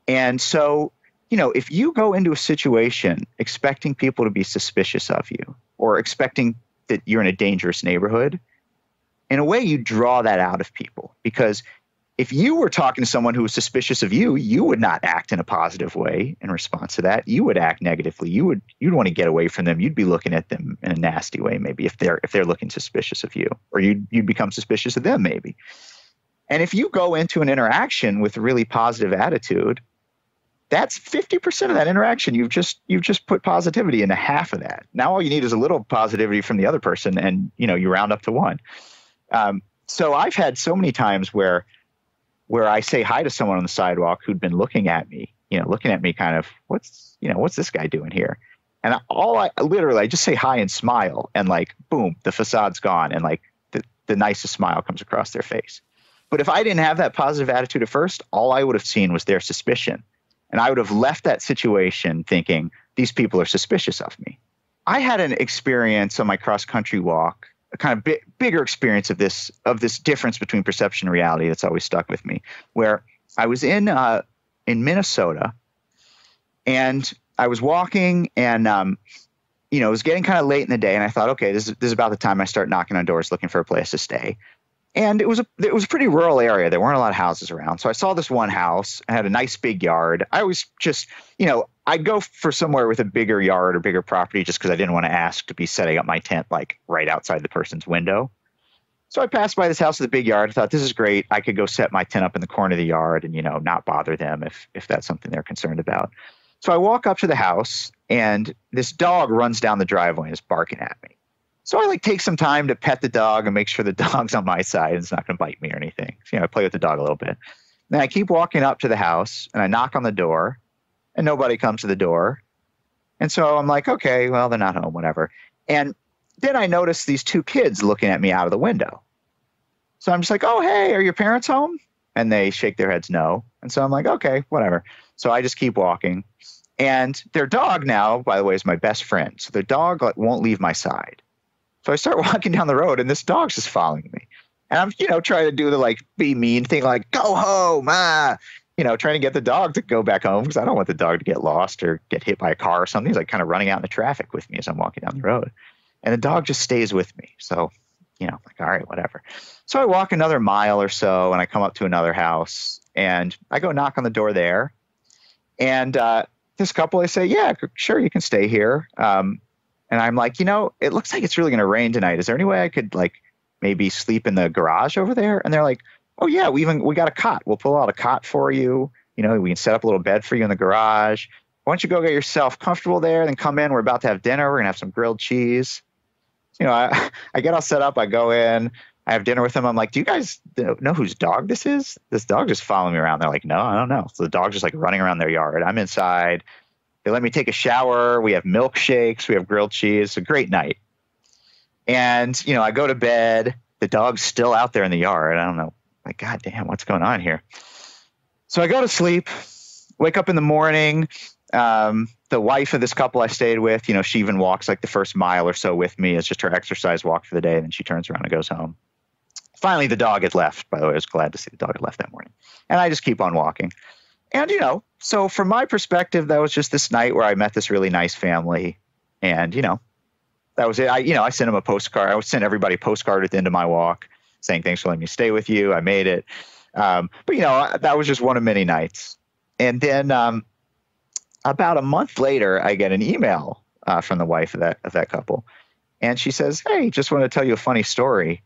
And so, if you go into a situation expecting people to be suspicious of you or expecting that you're in a dangerous neighborhood, in a way, you draw that out of people, because if you were talking to someone who was suspicious of you, you would not act in a positive way in response to that. You would act negatively. You'd want to get away from them. You'd be looking at them in a nasty way, maybe if they're looking suspicious of you, or you'd become suspicious of them, maybe. And if you go into an interaction with a really positive attitude, that's 50% of that interaction. You've just put positivity into half of that. Now all you need is a little positivity from the other person, and you round up to one. So I've had so many times where I say hi to someone on the sidewalk who'd been looking at me kind of, what's this guy doing here? And I just say hi and smile, and like, boom, the facade's gone, and like the nicest smile comes across their face. But if I didn't have that positive attitude at first, all I would have seen was their suspicion. And I would have left that situation thinking, these people are suspicious of me. I had an experience on my cross-country walk, a kind of bigger experience of this difference between perception and reality that's always stuck with me, where I was in Minnesota, and I was walking, and it was getting kind of late in the day, and I thought, okay, this is about the time I start knocking on doors looking for a place to stay. And it was a pretty rural area. There weren't a lot of houses around. So I saw this one house. It had a nice big yard. I always just, I'd go for somewhere with a bigger yard or bigger property just because I didn't want to ask to be setting up my tent like right outside the person's window. So I passed by this house with a big yard. I thought, this is great. I could go set my tent up in the corner of the yard and, not bother them if that's something they're concerned about. So I walk up to the house, and this dog runs down the driveway and is barking at me. So I take some time to pet the dog and make sure the dog's on my side and it's not going to bite me or anything. So, I play with the dog a little bit. Then I keep walking up to the house, and I knock on the door, and nobody comes to the door. And so I'm like, okay, well, they're not home, whatever. And then I notice these two kids looking at me out of the window. So I'm just like, oh, hey, are your parents home? And they shake their heads no. And so I'm like, okay, whatever. So I just keep walking. And their dog now, by the way, is my best friend. So their dog won't leave my side. So I start walking down the road, and this dog's just following me. And I'm, trying to do the be mean thing, go home, trying to get the dog to go back home because I don't want the dog to get lost or get hit by a car or something. He's kind of running out in the traffic with me as I'm walking down the road. And the dog just stays with me. So, all right, whatever. So I walk another mile or so, and I come up to another house, and I go knock on the door there. And this couple, they say, yeah, sure, you can stay here. And I'm like, it looks like it's really going to rain tonight. Is there any way I could maybe sleep in the garage over there? And they're like, oh yeah, we got a cot. We'll pull out a cot for you. We can set up a little bed for you in the garage. Why don't you go get yourself comfortable there, then come in. We're about to have dinner. We're going to have some grilled cheese. I get all set up. I go in. I have dinner with them. I'm like, do you guys know whose dog this is? This dog just following me around. They're like, no, I don't know. So the dog's just running around their yard. I'm inside. They let me take a shower. We have milkshakes. We have grilled cheese. It's a great night. And, I go to bed. The dog's still out there in the yard. I don't know. God damn, what's going on here? So I go to sleep, wake up in the morning. The wife of this couple I stayed with, she even walks the first mile or so with me. It's just her exercise walk for the day. And then she turns around and goes home. Finally, the dog had left. By the way, I was glad to see the dog had left that morning. And I just keep on walking. And, so from my perspective, that was just this night where I met this really nice family. And, that was it. I sent them a postcard. I would send everybody a postcard at the end of my walk saying, thanks for letting me stay with you. I made it. But, that was just one of many nights. And then about a month later, I get an email from the wife of that couple. And she says, hey, just want to tell you a funny story.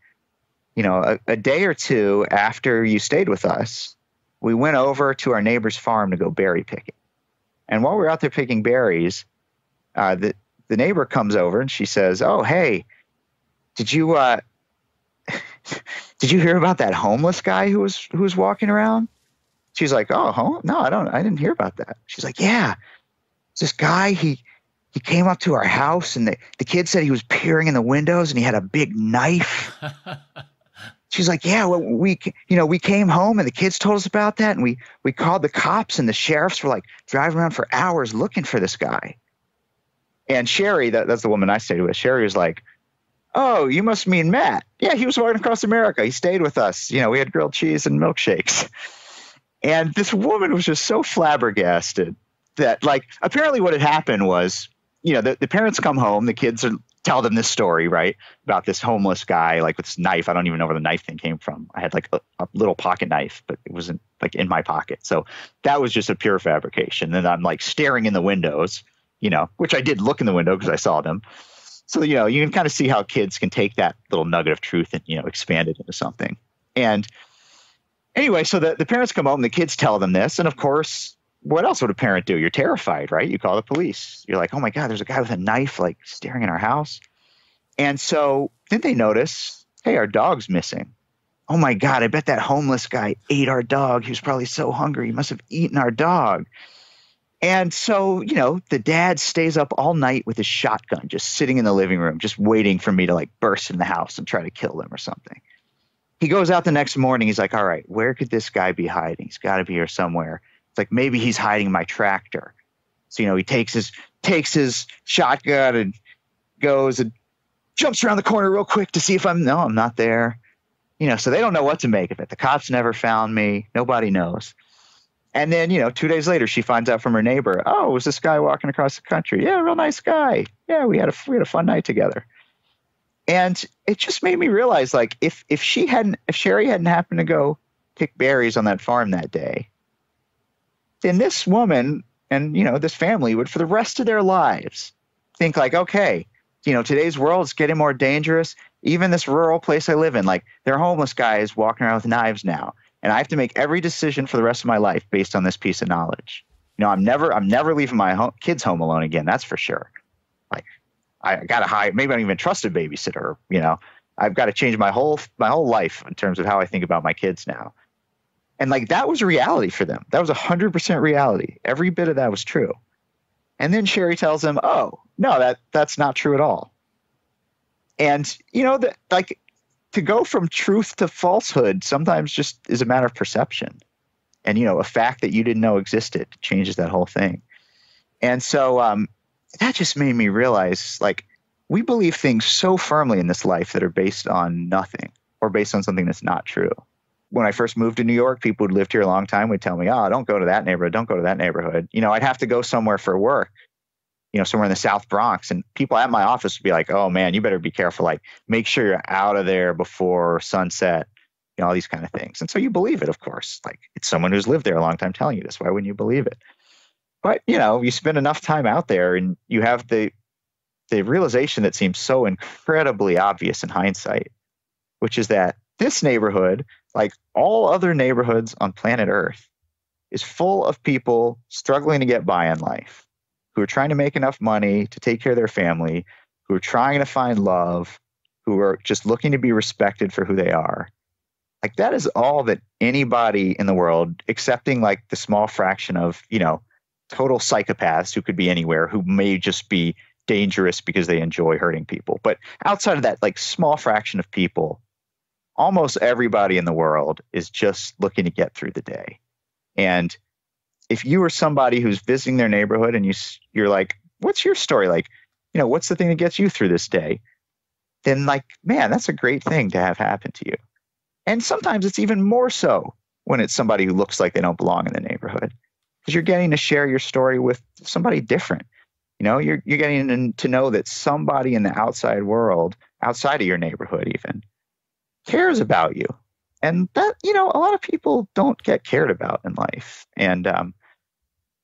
A day or two after you stayed with us, we went over to our neighbor's farm to go berry picking. And while we were out there picking berries, the neighbor comes over and she says, oh, hey, did you hear about that homeless guy who was walking around? She's like, oh, no, I didn't hear about that. She's like, yeah, it's this guy, he came up to our house, and the kid said he was peering in the windows and he had a big knife. she's like, yeah, well, we came home and the kids told us about that. And we called the cops and the sheriffs were like driving around for hours looking for this guy. And Sherry, that's the woman I stayed with. Sherry was like, oh, you must mean Matt. Yeah, he was walking across America. He stayed with us. You know, we had grilled cheese and milkshakes. And this woman was just so flabbergasted that, like, apparently what had happened was, you know, the parents come home, the kids tell them this story, right, about this homeless guy, like with this knife. I don't even know where the knife thing came from. I had like a little pocket knife, but it wasn't like in my pocket. So that was just a pure fabrication. And I'm like staring in the windows, you know, which I did look in the window because I saw them. So, you know, you can kind of see how kids can take that little nugget of truth and, you know, expand it into something. And anyway, so the parents come home, the kids tell them this. And of course, what else would a parent do? You're terrified, right? You call the police. You're like, oh my God, there's a guy with a knife like staring in our house. And so then they notice, hey, our dog's missing. Oh my God, I bet that homeless guy ate our dog. He was probably so hungry. He must have eaten our dog. And so, you know, the dad stays up all night with his shotgun, just sitting in the living room, just waiting for me to like burst in the house and try to kill them or something. He goes out the next morning. He's like, all right, where could this guy be hiding? He's got to be here somewhere. It's like, maybe he's hiding my tractor. So, you know, he takes his shotgun and goes and jumps around the corner real quick to see if I'm not there. You know, so they don't know what to make of it. The cops never found me. Nobody knows. And then, you know, 2 days later, she finds out from her neighbor, oh, it was this guy walking across the country. Yeah, real nice guy. Yeah, we had a fun night together. And it just made me realize, like, if Sherry hadn't happened to go pick berries on that farm that day, then this woman and, you know, this family would for the rest of their lives think like, okay, you know, today's world is getting more dangerous. Even this rural place I live in, like, there are homeless guys walking around with knives now. And I have to make every decision for the rest of my life based on this piece of knowledge. You know, I'm never leaving my kids home alone again. That's for sure. Like, I got to hire, maybe I don't even trust a babysitter. You know, I've got to change my whole life in terms of how I think about my kids now. And like, that was reality for them. That was 100% reality. Every bit of that was true. And then Sherry tells them, oh, no, that's not true at all. And, you know, that, like, to go from truth to falsehood sometimes just is a matter of perception. And, you know, a fact that you didn't know existed changes that whole thing. And so that just made me realize, like, we believe things so firmly in this life that are based on nothing or based on something that's not true. When I first moved to New York, people who'd lived here a long time would tell me, oh, don't go to that neighborhood. Don't go to that neighborhood. You know, I'd have to go somewhere for work, you know, somewhere in the South Bronx. And people at my office would be like, oh, man, you better be careful. Like, make sure you're out of there before sunset, you know, all these kind of things. And so you believe it, of course. Like, it's someone who's lived there a long time telling you this. Why wouldn't you believe it? But, you know, you spend enough time out there and you have the realization that seems so incredibly obvious in hindsight, which is that this neighborhood, like all other neighborhoods on planet Earth, is full of people struggling to get by in life, who are trying to make enough money to take care of their family, who are trying to find love, who are just looking to be respected for who they are. Like, that is all that anybody in the world, excepting like the small fraction of, you know, total psychopaths who could be anywhere, who may just be dangerous because they enjoy hurting people. But outside of that, like, small fraction of people, almost everybody in the world is just looking to get through the day. And if you are somebody who's visiting their neighborhood and you're like, what's your story? Like, you know, what's the thing that gets you through this day? Then, like, man, that's a great thing to have happen to you. And sometimes it's even more so when it's somebody who looks like they don't belong in the neighborhood, because you're getting to share your story with somebody different. You know, you're getting to know that somebody in the outside world, outside of your neighborhood even, cares about you. And that, you know, a lot of people don't get cared about in life. And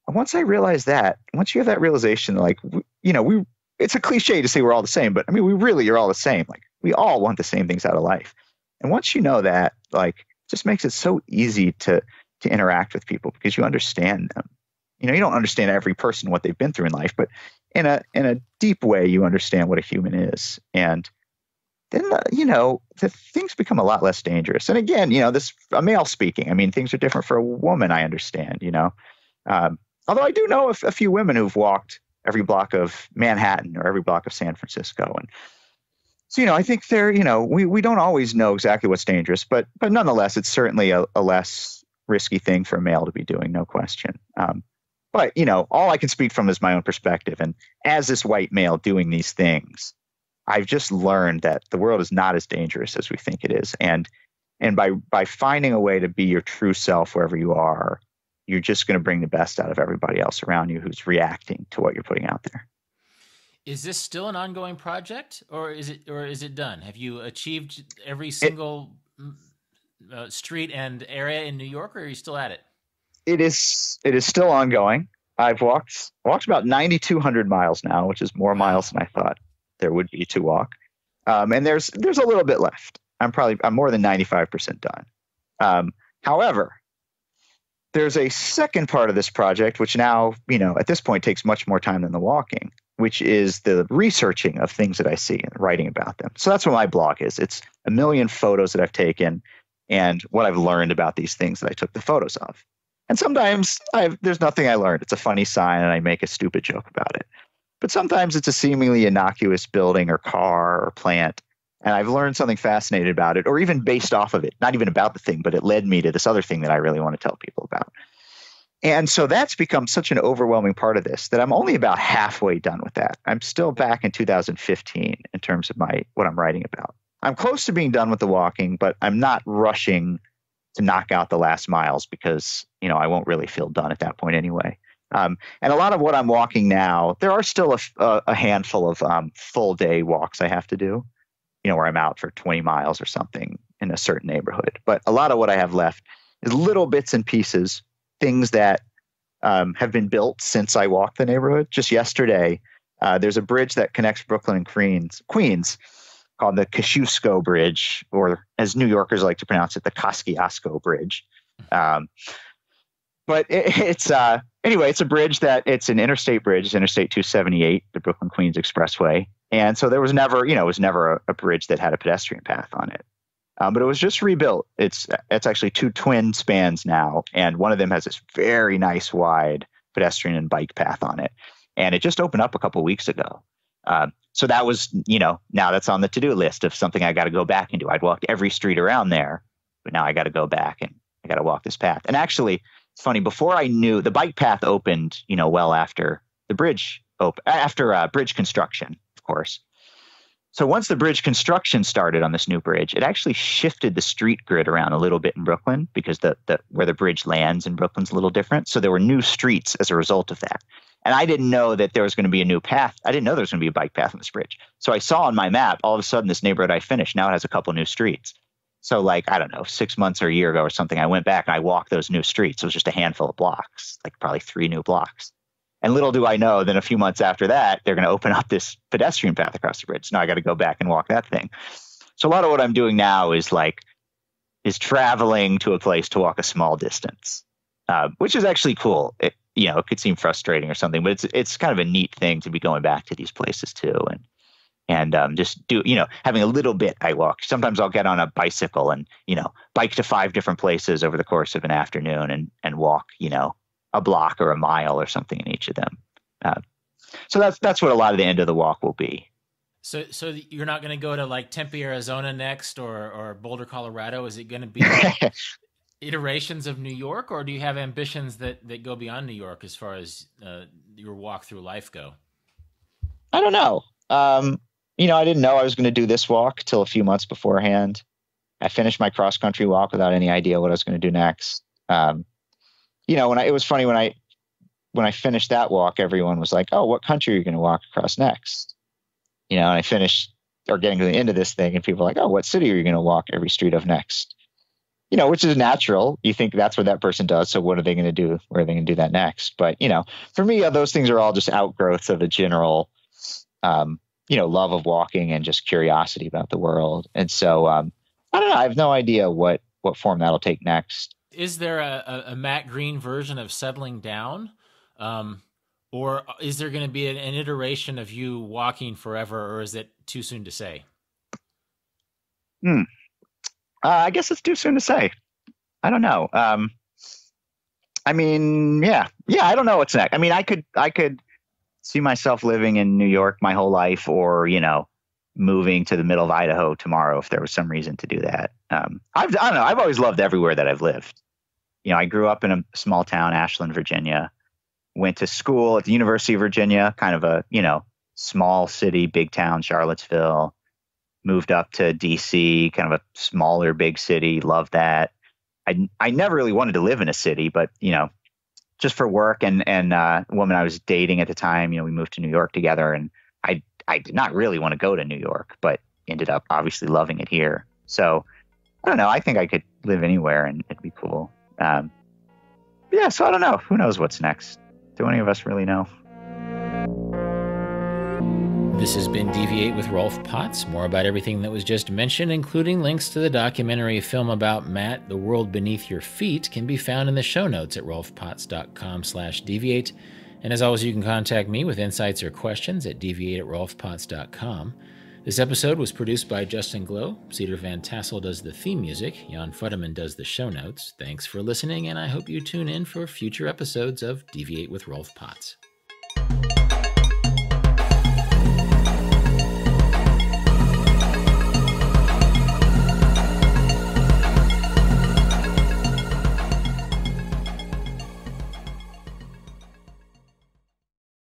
once I realized that, once you have that realization, like, you know, it's a cliche to say we're all the same, but I mean, we really are all the same. Like, we all want the same things out of life. And once you know that, like, it just makes it so easy to interact with people because you understand them. You know, you don't understand every person, what they've been through in life, but in a deep way, you understand what a human is. And then, you know, the things become a lot less dangerous. And again, you know, this a male speaking. I mean, things are different for a woman, I understand, you know. Although I do know a few women who've walked every block of Manhattan or every block of San Francisco. And So, I think we don't always know exactly what's dangerous, but nonetheless, it's certainly a less risky thing for a male to be doing, no question. But, all I can speak from is my own perspective. And as this white male doing these things, I've just learned that the world is not as dangerous as we think it is. And by finding a way to be your true self wherever you are, you're just going to bring the best out of everybody else around you who's reacting to what you're putting out there. Is this still an ongoing project, or is it done? Have you achieved every single street and area in New York, or are you still at it? It is still ongoing. I've walked about 9,200 miles now, which is more miles than I thought there would be to walk. And there's a little bit left. I'm more than 95% done. However, there's a second part of this project, which now, at this point takes much more time than the walking, which is the researching of things that I see and writing about them. So that's what my blog is. It's a million photos that I've taken and what I've learned about these things that I took the photos of. And sometimes there's nothing I learned. It's a funny sign and I make a stupid joke about it. But sometimes it's a seemingly innocuous building or car or plant, and I've learned something fascinating about it, or even based off of it, not even about the thing, but it led me to this other thing that I really want to tell people about. And so that's become such an overwhelming part of this that I'm only about halfway done with that. I'm still back in 2015 in terms of what I'm writing about. I'm close to being done with the walking, but I'm not rushing to knock out the last miles because, I won't really feel done at that point anyway. And a lot of what I'm walking now, there are still a handful of full day walks I have to do, where I'm out for 20 miles or something in a certain neighborhood. But a lot of what I have left is little bits and pieces, things that have been built since I walked the neighborhood. Just yesterday, there's a bridge that connects Brooklyn and Queens called the Kosciuszko Bridge, or as New Yorkers like to pronounce it, the Kosciuszko Bridge. But it's a bridge it's an interstate bridge. It's Interstate 278, the Brooklyn Queens Expressway. And so there was never, a bridge that had a pedestrian path on it. But it was just rebuilt. It's actually two twin spans now. And one of them has this very nice wide pedestrian and bike path on it. And it just opened up a couple of weeks ago. So that was, now that's on the to-do list of something I got to go back and do. I'd walked every street around there, but now I got to go back and I got to walk this path. And actually, it's funny, before I knew, the bike path opened, well after the bridge after bridge construction, of course. So once the bridge construction started on this new bridge, it actually shifted the street grid around a little bit in Brooklyn because where the bridge lands in Brooklyn's a little different. So there were new streets as a result of that. And I didn't know that there was going to be a new path. I didn't know there was going to be a bike path on this bridge. So I saw on my map, all of a sudden, this neighborhood I finished now it has a couple new streets. So I don't know, 6 months or a year ago or something, I went back and I walked those new streets. It was just a handful of blocks, probably 3 new blocks. And little do I know, then a few months after that, they're going to open up this pedestrian path across the bridge. Now I got to go back and walk that thing. So a lot of what I'm doing now is traveling to a place to walk a small distance, which is actually cool. It could seem frustrating or something, but it's kind of a neat thing to be going back to these places too. And just do, having a little bit I walk. Sometimes I'll get on a bicycle and, bike to 5 different places over the course of an afternoon and walk, a block or a mile or something in each of them. So that's what a lot of the end of the walk will be. So you're not going to go to Tempe, Arizona next or Boulder, Colorado? Is it going to be iterations of New York, or do you have ambitions that go beyond New York as far as your walk through life go? I don't know. I didn't know I was going to do this walk till a few months beforehand. I finished my cross country walk without any idea what I was going to do next. It was funny when I finished that walk, everyone was like, "Oh, what country are you going to walk across next?" And I finished or getting to the end of this thing, and people are like, "Oh, what city are you going to walk every street of next?" Which is natural. You think that's what that person does. So what are they going to do? Where are they going to do that next? But for me, those things are all just outgrowths of a general, love of walking and just curiosity about the world. And so I don't know. I have no idea what form that'll take next. Is there a Matt Green version of settling down? Or is there going to be an iteration of you walking forever, or is it too soon to say? I guess it's too soon to say. I don't know. I don't know what's next. I could see myself living in New York my whole life, or, moving to the middle of Idaho tomorrow if there was some reason to do that. I don't know. I've always loved everywhere that I've lived. I grew up in a small town, Ashland, Virginia. Went to school at the University of Virginia, kind of a, small city, big town, Charlottesville. Moved up to DC, kind of a smaller, big city. Loved that. I never really wanted to live in a city, but, just for work and a woman I was dating at the time, we moved to New York together, and I did not really want to go to New York, but ended up obviously loving it here. So I don't know. I think I could live anywhere and it'd be cool. Yeah, so I don't know. Who knows what's next? Do any of us really know? This has been Deviate with Rolf Potts. More about everything that was just mentioned, including links to the documentary film about Matt, The World Beneath Your Feet, can be found in the show notes at rolfpotts.com/deviate. And as always, you can contact me with insights or questions at deviate@rolfpotts.com. This episode was produced by Justin Glow. Cedar Van Tassel does the theme music. Jan Futterman does the show notes. Thanks for listening, and I hope you tune in for future episodes of Deviate with Rolf Potts.